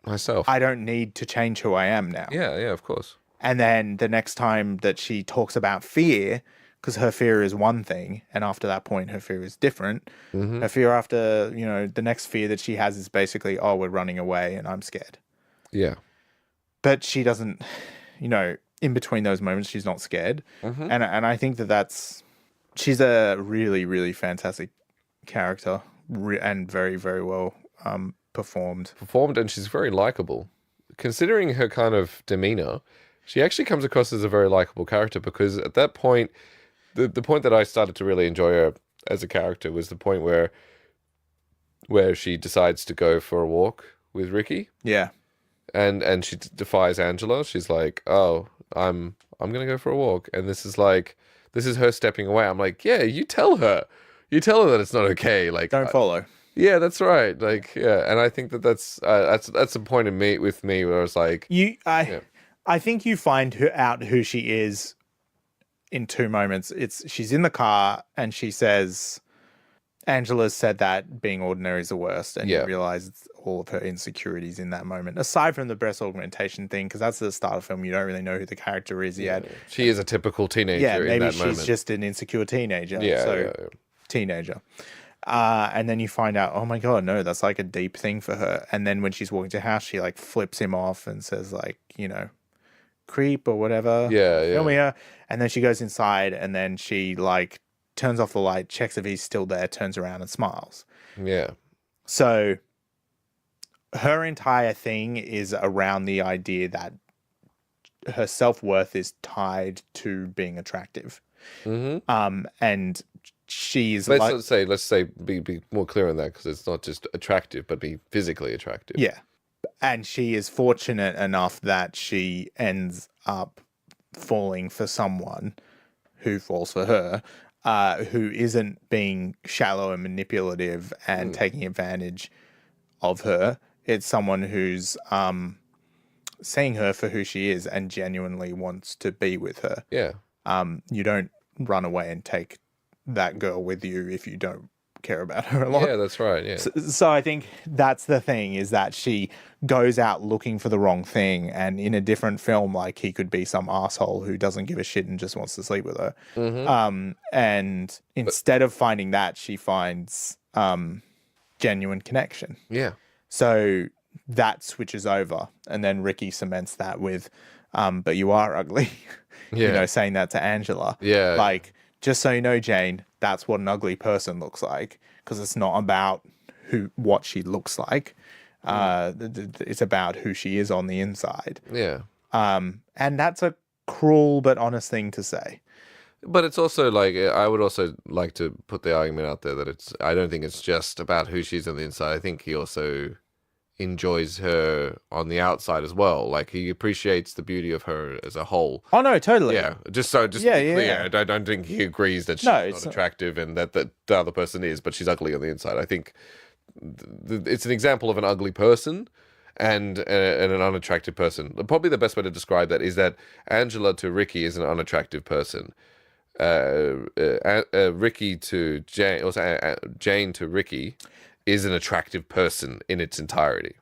myself. I don't need to change who I am now. Yeah, yeah, of course. And then the next time that she talks about fear, because her fear is one thing, and after that point, her fear is different. Mm-hmm. Her fear after, the next fear that she has is basically, oh, we're running away and I'm scared. Yeah. But she doesn't, in between those moments, she's not scared. Mm-hmm. And I think she's a really, really fantastic character and very, very well performed. And she's very likable. Considering her kind of demeanor, she actually comes across as a very likable character, because at that point, the point that I started to really enjoy her as a character was the point where she decides to go for a walk with Ricky. Yeah. And she defies Angela. She's like, oh, I'm going to go for a walk. And this is her stepping away. I'm like, yeah, you tell her that it's not okay. Like, don't follow. Yeah, that's right. Like, yeah. And I think that's a point with me where I was like, I think you find out who she is in two moments. She's in the car and she says, Angela said that being ordinary is the worst, and you realize all of her insecurities in that moment. Aside from the breast augmentation thing, because that's the start of the film, you don't really know who the character is yet. She is a typical teenager in that moment. Yeah, maybe she's just an insecure teenager. Teenager. And then you find out, oh my God, no, that's like a deep thing for her. And then when she's walking to her house, she like flips him off and says like, creep or whatever. Yeah. Her. And then she goes inside and then she like turns off the light, checks if he's still there, turns around and smiles. Yeah. So her entire thing is around the idea that her self-worth is tied to being attractive. Mm-hmm. And she's let's say be more clear on that, because it's not just attractive, but be physically attractive. Yeah. And she is fortunate enough that she ends up falling for someone who falls for her, who isn't being shallow and manipulative and taking advantage of her. It's someone who's seeing her for who she is and genuinely wants to be with her. Yeah. You don't run away and take that girl with you if you don't care about her a lot. Yeah, that's right. Yeah. So I think that's the thing, is that she goes out looking for the wrong thing, and in a different film, like, he could be some asshole who doesn't give a shit and just wants to sleep with her. Mm-hmm. And instead of finding that, she finds genuine connection. Yeah. So that switches over, and then Ricky cements that with, but you are ugly. Yeah. Saying that to Angela. Yeah. Like, just so you know, Jane, that's what an ugly person looks like, because it's not about what she looks like. It's about who she is on the inside. Yeah. And that's a cruel but honest thing to say. But it's also like, I would also like to put the argument out there that I don't think it's just about who she's on the inside. I think he also enjoys her on the outside as well. Like he appreciates the beauty of her as a whole. Oh no, totally. Yeah, just to be clear, I don't think he agrees that she's not attractive and that the other person is, but she's ugly on the inside. I think it's an example of an ugly person and an unattractive person. Probably the best way to describe that is that Angela to Ricky is an unattractive person. Ricky to Jane, or Jane to Ricky is an attractive person in its entirety.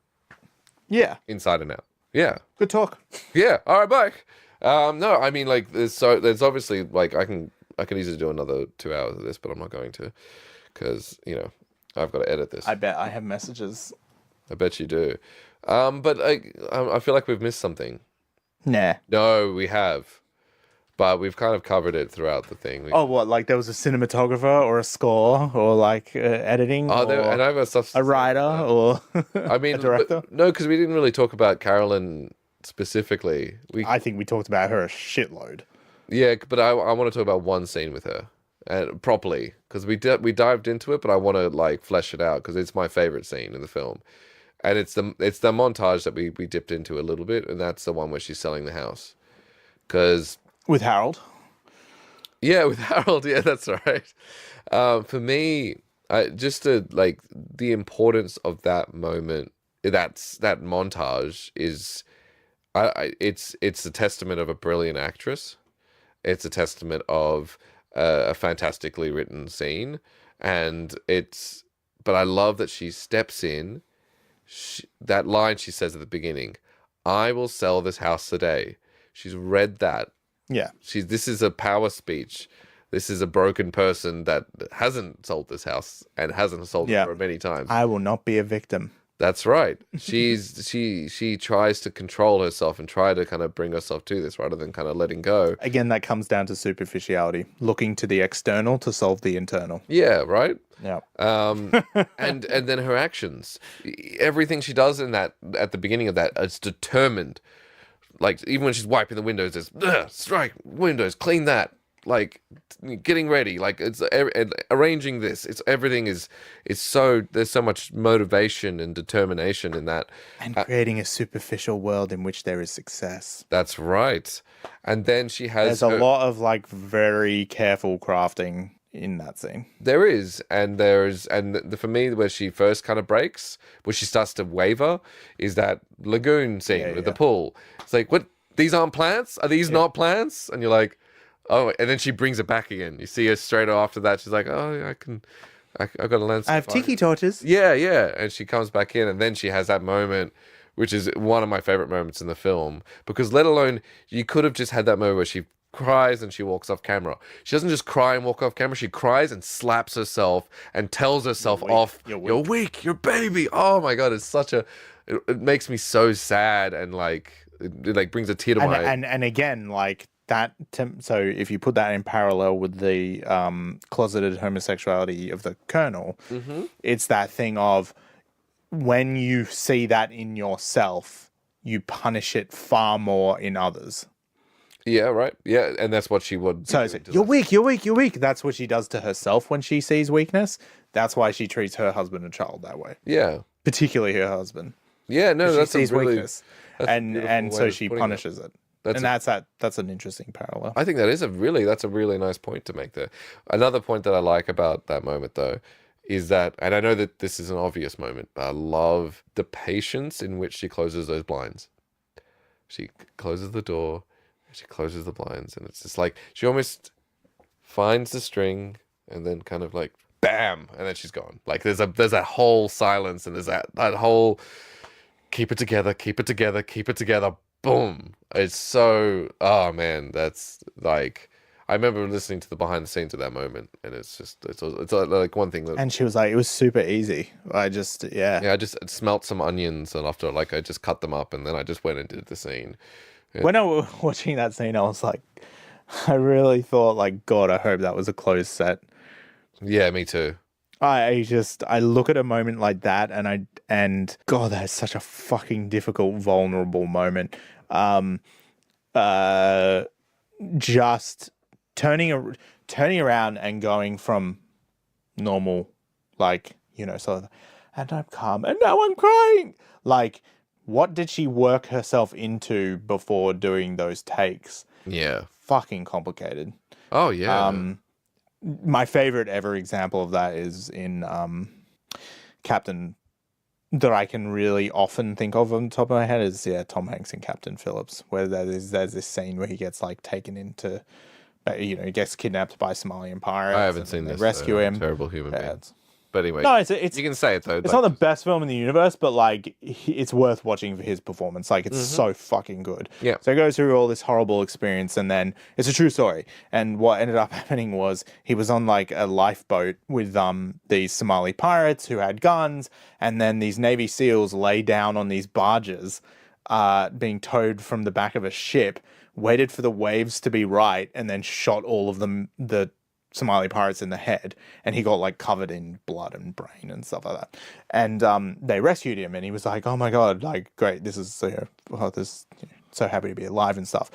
Yeah. Inside and out. Yeah. Good talk. Yeah. All right, bye. No, I mean, like, there's obviously, like, I can easily do another 2 hours of this, but I'm not going to, because, you know, I've got to edit this. I bet I have messages. I bet you do. But I feel like we've missed something. Nah. No, we have. But we've kind of covered it throughout the thing. What? Like there was a cinematographer or a score or like editing? Oh, or and I've got stuff. A writer or I mean, a director? No, because we didn't really talk about Carolyn specifically. I think we talked about her a shitload. Yeah, but I want to talk about one scene with her and properly because we dived into it, but I want to like flesh it out because it's my favorite scene in the film, and it's the montage that we dipped into a little bit, and that's the one where she's selling the house, because. With Harold? Yeah, with Harold. Yeah, that's right. For me, just the importance of that moment, that montage is, it's a testament of a brilliant actress. It's a testament of a fantastically written scene, but I love that she steps in. That line she says at the beginning, "I will sell this house today." She's read that. Yeah. This is a power speech. This is a broken person that hasn't sold this house and hasn't sold it for many times. I will not be a victim. That's right. She tries to control herself and try to kind of bring herself to this rather than kind of letting go. Again, that comes down to superficiality, looking to the external to solve the internal. Yeah, right? Yeah. And then her actions. Everything she does in that at the beginning of that is determined. Like, even when she's wiping the windows, there's, strike, windows, clean that. Like, getting ready. Like, it's arranging this. Everything is so, there's so much motivation and determination in that. And creating a superficial world in which there is success. That's right. And then she has... There's a lot of, like, very careful crafting in that scene. There is, and for me, where she first kind of breaks, where she starts to waver, is that lagoon scene with the pool. It's like, what? These aren't plants? Are these not plants? And you're like, oh, and then she brings it back again. You see her straight after that. She's like, oh, I've got a landscape. I have tiki torches. Yeah, and she comes back in, and then she has that moment, which is one of my favorite moments in the film, because let alone you could have just had that moment where she cries and she walks off camera. She doesn't just cry and walk off camera. She cries and slaps herself and tells herself off. You're weak. You're baby. Oh my god, it's such a. It makes me so sad and like it like brings a tear to my. And again, like that. So if you put that in parallel with the closeted homosexuality of the Colonel, it's that thing of when you see that in yourself, you punish it far more in others. Yeah, right. Yeah, and that's what she would. So you're weak, you're weak, you're weak. That's what she does to herself when she sees weakness. That's why she treats her husband and child that way. Yeah, particularly her husband. Yeah, no, she that's sees really, weakness, and so she punishes it. That's an interesting parallel. I think that's a really nice point to make there. Another point that I like about that moment though is that, and I know that this is an obvious moment, but I love the patience in which she closes those blinds. She closes the door. She closes the blinds, and it's just like she almost finds the string and then kind of like bam, and then she's gone. Like there's that whole silence, and there's that whole keep it together, boom. It's so, oh man, that's like, I remember listening to the behind the scenes of that moment, and it's like one thing that. And she was like, it was super easy. I just smelt some onions, and after like I just cut them up, and then I just went and did the scene. When I was watching that scene, I was like, I really thought, like, God, I hope that was a closed set. Yeah, me too. I look at a moment like that, and God, that is such a fucking difficult, vulnerable moment. Just turning around and going from normal, like, you know, so, and I'm calm, and now I'm crying. Like, what did she work herself into before doing those takes? Yeah. Fucking complicated. Oh yeah. My favorite ever example of that is in Captain, that I can really often think of on the top of my head is Tom Hanks in Captain Phillips, where there's this scene where he gets like taken into, he gets kidnapped by Somalian pirates. I haven't and seen they this. rescue him. Terrible human being. It's- But anyway, No, it's you can say it though. It's not the best film in the universe, but like it's worth watching for his performance. Like it's so fucking good. Yeah. So he goes through all this horrible experience, and then it's a true story. And what ended up happening was he was on like a lifeboat with these Somali pirates who had guns, and then these Navy SEALs lay down on these barges, being towed from the back of a ship, waited for the waves to be right, and then shot all of them the Somali pirates in the head, and he got like covered in blood and brain and stuff like that. And they rescued him, and he was like, "Oh my god, like great, this is so happy to be alive and stuff."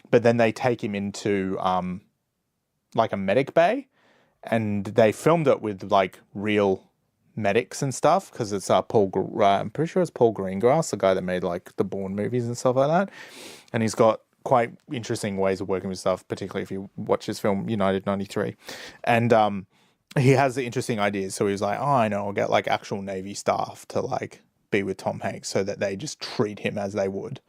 But then they take him into like a medic bay, and they filmed it with like real medics and stuff because it's I'm pretty sure it's Paul Greengrass, the guy that made like the Bourne movies and stuff like that, and he's got quite interesting ways of working with stuff, particularly if you watch his film United 93. And he has the interesting ideas. So he was like, oh, I know, I'll get like actual Navy staff to like be with Tom Hanks so that they just treat him as they would.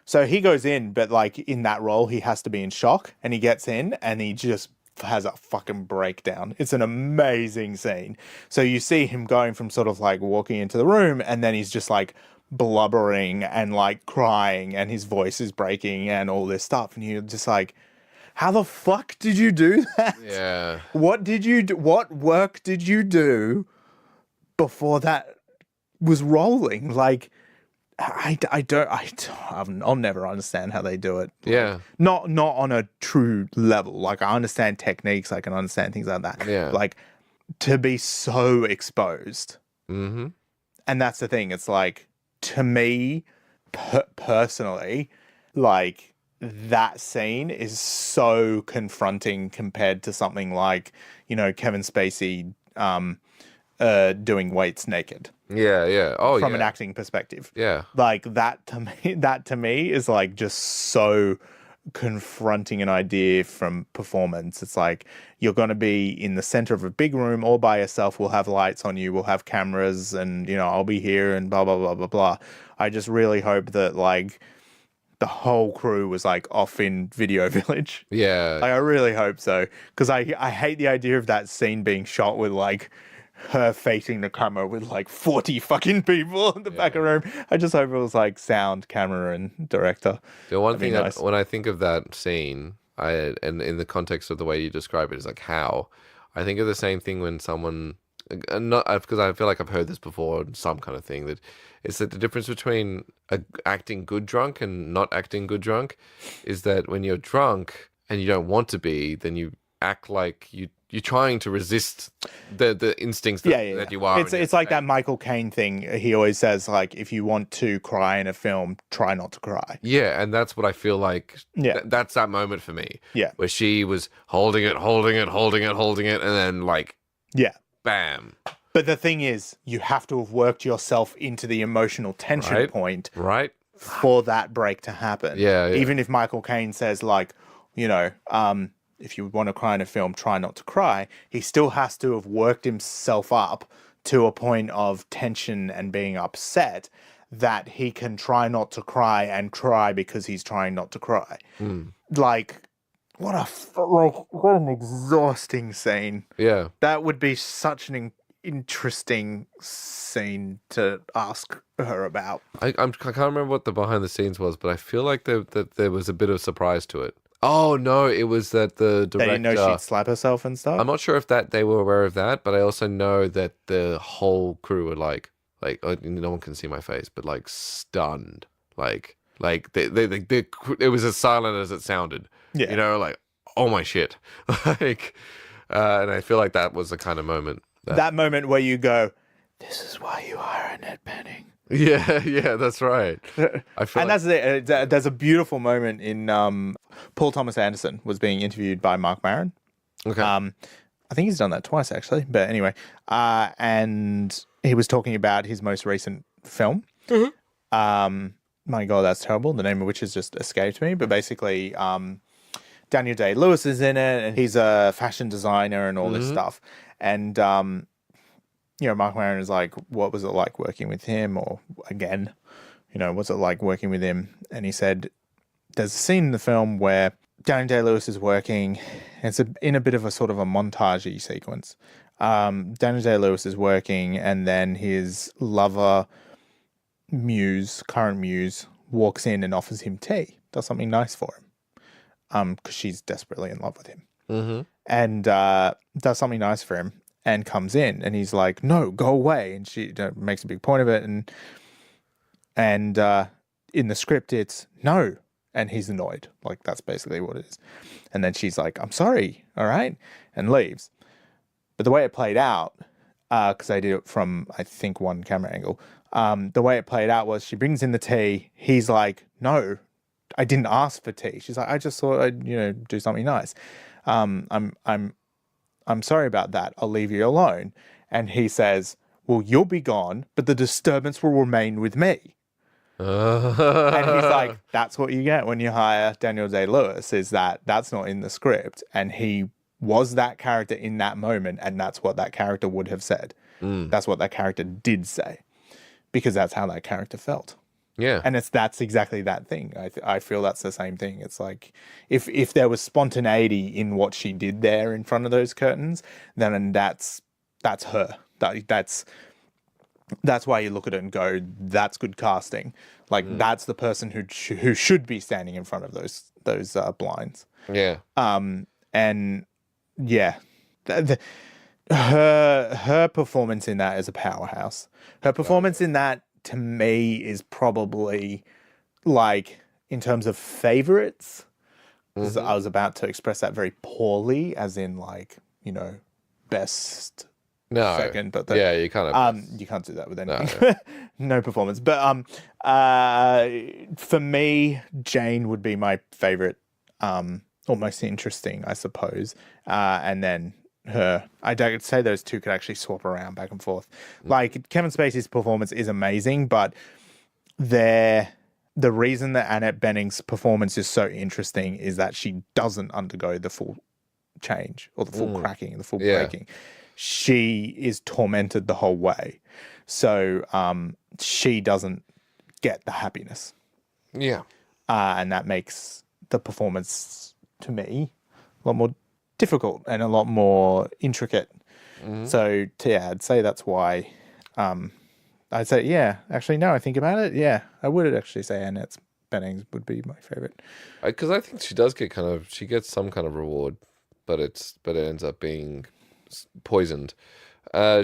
So he goes in, but like in that role, he has to be in shock, and he gets in and he just has a fucking breakdown. It's an amazing scene. So you see him going from sort of like walking into the room, and then he's just like blubbering and like crying, and his voice is breaking and all this stuff, and you're just like, how the fuck did you do that? Yeah. What did you do? What work did you do before that was rolling? Like, I'll never understand how they do it. Like, Yeah. not on a true level. Like, I understand techniques, I can understand things like that. Yeah. Like, to be so exposed. Mm-hmm. And that's the thing. It's like, to me, personally, like, that scene is so confronting compared to something like, Kevin Spacey doing weights naked. Yeah, yeah. Oh, from yeah. an acting perspective. Yeah. Like, that to me is like just so confronting an idea from performance. It's like, you're going to be in the center of a big room all by yourself. We'll have lights on you. We'll have cameras, and, I'll be here and blah, blah, blah, blah, blah. I just really hope that like the whole crew was like off in Video Village. Yeah. Like, I really hope so. Because I hate the idea of that scene being shot with like her facing the camera with like 40 fucking people in the back of the room. I just hope it was like sound, camera, and director. The one That'd be thing nice. when I think of that scene, and in the context of the way you describe it, is like how I think of the same thing when someone, not because I feel like I've heard this before, some kind of thing, that it's that the difference between acting good drunk and not acting good drunk is that when you're drunk and you don't want to be, then you act like you're trying to resist the instincts that you are. It's like that Michael Caine thing. He always says, like, if you want to cry in a film, try not to cry. Yeah, and that's what I feel like. Yeah. That's that moment for me. Yeah. Where she was holding it, and then like, Yeah. bam. But the thing is, you have to have worked yourself into the emotional tension point Right? for that break to happen. Yeah. Even if Michael Caine says, like, if you want to cry in a film, try not to cry, he still has to have worked himself up to a point of tension and being upset that he can try not to cry and cry because he's trying not to cry. Like, what an exhausting scene. Yeah. That would be such an interesting scene to ask her about. I can't remember what the behind the scenes was, but I feel like there was a bit of surprise to it. Oh no, it was that the director. They didn't know she'd slap herself and stuff. I'm not sure if that they were aware of that, but I also know that the whole crew were like no one can see my face, but like stunned, like it was as silent as it sounded. Yeah. Like, oh my shit, like, and I feel like that was the kind of moment. That moment where you go, this is why you hire Annette Bening. Yeah, that's right. I feel and that's it. There's a beautiful moment in Paul Thomas Anderson was being interviewed by Mark Maron. Okay. I think he's done that twice actually, but anyway. And he was talking about his most recent film. My God, that's terrible. The name of which has just escaped me. But basically, Daniel Day-Lewis is in it, and he's a fashion designer and all this stuff. And, Mark Maron is like, what was it like working with him? Or again, what's it like working with him? And he said, there's a scene in the film where Daniel Day-Lewis is working. It's in a bit of a sort of a montage-y sequence. Daniel Day-Lewis is working, and then his lover, current muse, walks in and offers him tea, does something nice for him, because she's desperately in love with him, and does something nice for him, and comes in, and he's like, "No, go away," and she makes a big point of it, and in the script it's no. And he's annoyed. Like, that's basically what it is. And then she's like, I'm sorry, all right? And leaves. But the way it played out, because I did it from, I think, one camera angle, the way it played out was she brings in the tea. He's like, no, I didn't ask for tea. She's like, I just thought I'd, do something nice. I'm sorry about that. I'll leave you alone. And he says, well, you'll be gone, but the disturbance will remain with me. And he's like, that's what you get when you hire Daniel Day-Lewis, is that's not in the script, and he was that character in that moment, and that's what that character would have said. That's what that character did say, because that's how that character felt. Yeah. And that's exactly that thing. I feel that's the same thing. It's like, if there was spontaneity in what she did there in front of those curtains, then that's her. That's why you look at it and go, that's good casting. Like, that's the person who should be standing in front of those blinds. Yeah. And yeah, her performance in that is a powerhouse. Her performance in that, to me, is probably, like, in terms of favorites, because I was about to express that very poorly, as in, like, best second, but you kind of you can't do that with anything. No performance. But for me, Jane would be my favorite, or most interesting, I suppose. And then her. I'd say those two could actually swap around back and forth. Like, Kevin Spacey's performance is amazing, but the reason that Annette Bening's performance is so interesting is that she doesn't undergo the full change or the full cracking, the full breaking. She is tormented the whole way. So she doesn't get the happiness. Yeah. And that makes the performance, to me, a lot more difficult and a lot more intricate. So, I'd say that's why. I'd say, actually, no, I think about it. Yeah, I would actually say Annette Bening would be my favorite. Because I think she does get she gets some kind of reward, but it ends up being poisoned. I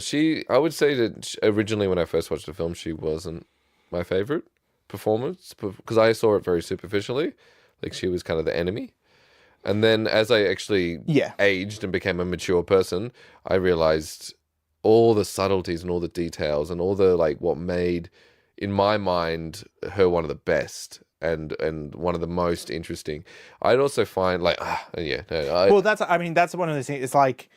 would say that originally when I first watched the film, she wasn't my favorite performance, because I saw it very superficially, like she was kind of the enemy. And then as I actually aged and became a mature person, I realized all the subtleties and all the details and all the, like, what made, in my mind, her one of the best and one of the most interesting. I'd also find, like, that's one of those things. It's like,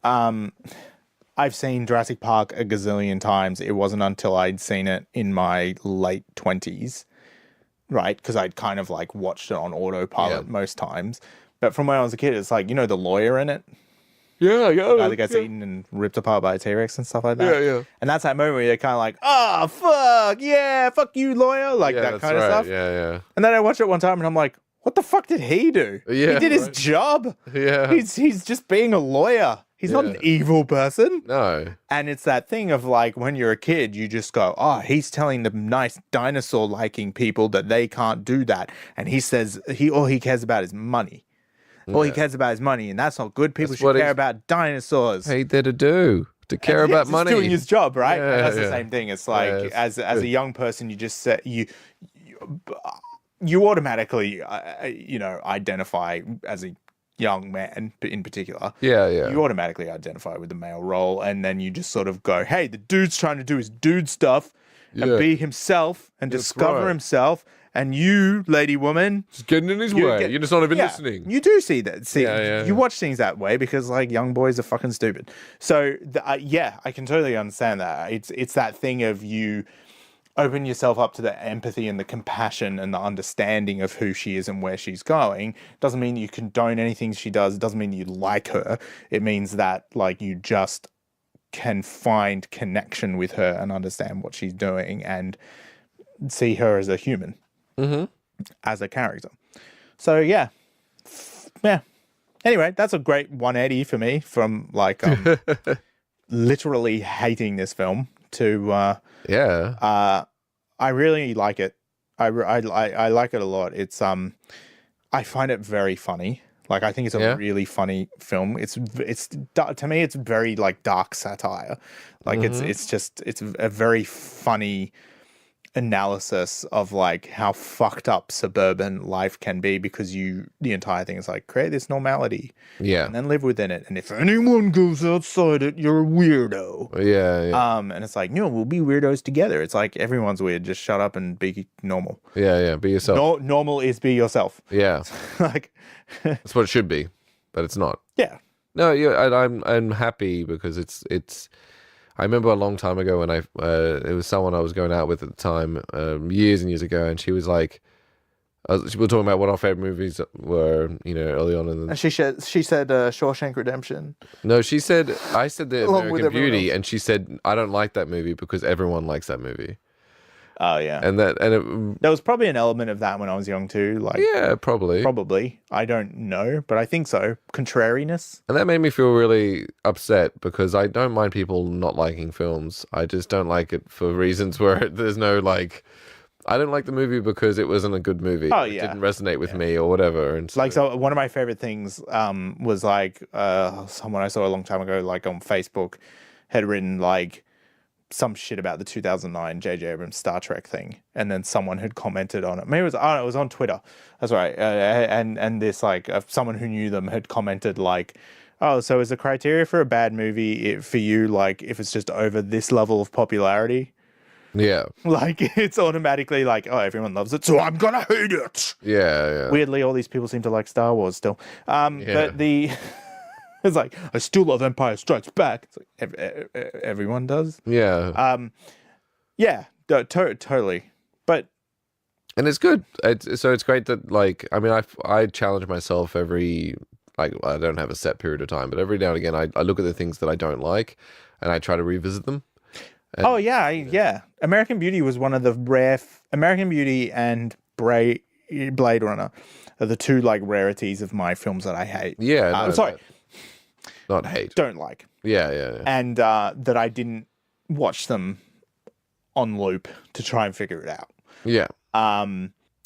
I've seen Jurassic Park a gazillion times. It wasn't until I'd seen it in my late 20s, right? Because I'd kind of, like, watched it on autopilot most times. But from when I was a kid, it's like, the lawyer in it? Yeah. The guy that gets eaten and ripped apart by a T-Rex and stuff like that. Yeah. And that's that moment where you're kind of like, oh, fuck, yeah, fuck you, lawyer. Like, that kind of stuff. Yeah. And then I watched it one time and I'm like, what the fuck did he do? Yeah, he did his job. Yeah. He's just being a lawyer. He's not an evil person. No. And it's that thing of, like, when you're a kid, you just go, oh, he's telling the nice dinosaur-liking people that they can't do that. And he says all he cares about is money. All he cares about is money, and that's not good. People should care about dinosaurs. Paid there to do. To care about money. He's doing his job, right? Yeah, and that's the same thing. It's like, as a young person, you just say, you automatically, identify as a young man in particular. Yeah. You automatically identify with the male role, and then you just sort of go, hey, the dude's trying to do his dude stuff and be himself and discover himself And you, lady woman, Just getting in his way. You're just not even listening. You do see that. Yeah. You watch things that way because like young boys are fucking stupid. So I can totally understand that. It's that thing of you open yourself up to the empathy and the compassion and the understanding of who she is and where she's going. Doesn't mean you condone anything she does. It doesn't mean you like her. It means that like you just can find connection with her and understand what she's doing and see her as a human, as a character. So yeah. Anyway, that's a great 180 for me from like literally hating this film to I really like it. I like it a lot. It's I find it very funny. Like I think it's a really funny film. It's to me it's very like dark satire. Like it's a very funny analysis of like how fucked up suburban life can be because the entire thing is like create this normality and then live within it, and if anyone goes outside it, you're a weirdo. And it's like, no, we'll be weirdos together. It's like everyone's weird, just shut up and be normal. Be yourself. Normal is be yourself. Like that's what it should be, but it's not. No, I'm happy because it's I remember a long time ago when it was someone I was going out with at the time, years and years ago, and she was like, we were talking about what our favorite movies were, early on. And she said Shawshank Redemption. No, I said The American Beauty, and she said, I don't like that movie because everyone likes that movie. Oh yeah, and there was probably an element of that when I was young too. Like probably. I don't know, but I think so. Contrariness, and that made me feel really upset because I don't mind people not liking films. I just don't like it for reasons where there's no like. I didn't like the movie because it wasn't a good movie. Oh, it didn't resonate with me or whatever. And so one of my favorite things was like someone I saw a long time ago, like on Facebook, had written like some shit about the 2009 J.J. Abrams Star Trek thing, and then someone had commented on it. Maybe it was on Twitter. That's right. And this like someone who knew them had commented like, "Oh, so is the criteria for a bad movie for you like if it's just over this level of popularity?" Yeah. Like it's automatically like, oh, everyone loves it, so I'm gonna hate it. Yeah. Weirdly, all these people seem to like Star Wars still. But it's like, I still love Empire Strikes Back. It's like, everyone does. Yeah. Totally. But and it's good. It's great that like I mean I challenge myself every like I don't have a set period of time, but every now and again I look at the things that I don't like and I try to revisit them. And, American Beauty was one of the rare American Beauty and Blade Runner are the two like rarities of my films that I hate. Yeah. Sorry. Not hate. Don't like. Yeah. And that I didn't watch them on loop to try and figure it out. Yeah.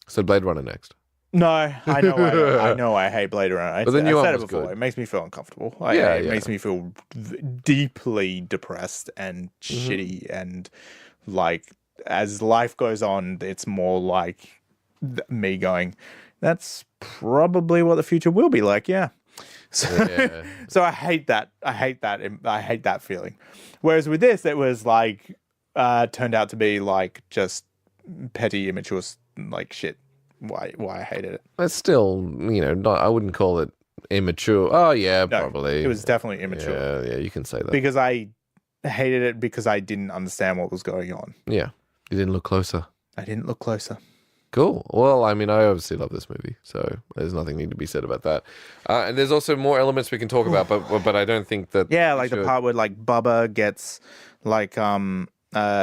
So Blade Runner next. No, I know I hate Blade Runner. But the new one was before. good. It makes me feel uncomfortable. It makes me feel deeply depressed and shitty, and like as life goes on, it's more like me going, that's probably what the future will be like. Yeah. So I hate that. I hate that feeling. Whereas with this, it was like turned out to be like just petty, immature like shit. Why I hated it. That's still, not. I wouldn't call it immature. Oh yeah, no, probably. It was definitely immature. Yeah, you can say that. Because I hated it because I didn't understand what was going on. Yeah, you didn't look closer. I didn't look closer. Cool. Well, I mean, I obviously love this movie, so there's nothing need to be said about that. And there's also more elements we can talk about, but I don't think that. Yeah, like the part where like Bubba gets like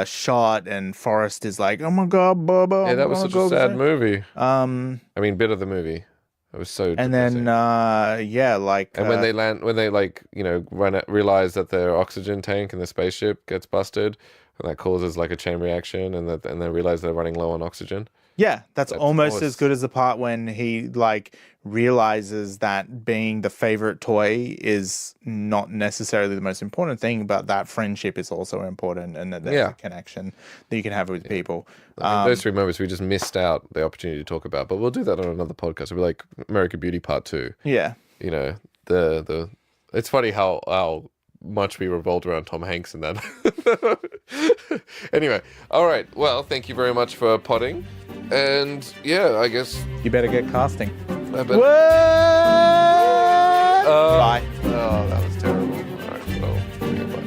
shot and Forrest is like, oh my god, Bubba. Yeah, that was such a sad movie. I mean, bit of the movie. It was so. And depressing. then like. And when they like realize that their oxygen tank in the spaceship gets busted, and that causes like a chain reaction, and they realize they're running low on oxygen. Yeah, that's almost as good as the part when he like realizes that being the favorite toy is not necessarily the most important thing, but that friendship is also important, and that there's a connection that you can have with people. I mean, those three moments we just missed out the opportunity to talk about, but we'll do that on another podcast. It'll be like American Beauty Part 2. Yeah, the it's funny how much we revolved around Tom Hanks in that. Anyway, all right. Well, thank you very much for potting. And yeah, I guess. You better get casting. I better- What? Uh, Bye. Oh, that was terrible. All right, well, goodbye.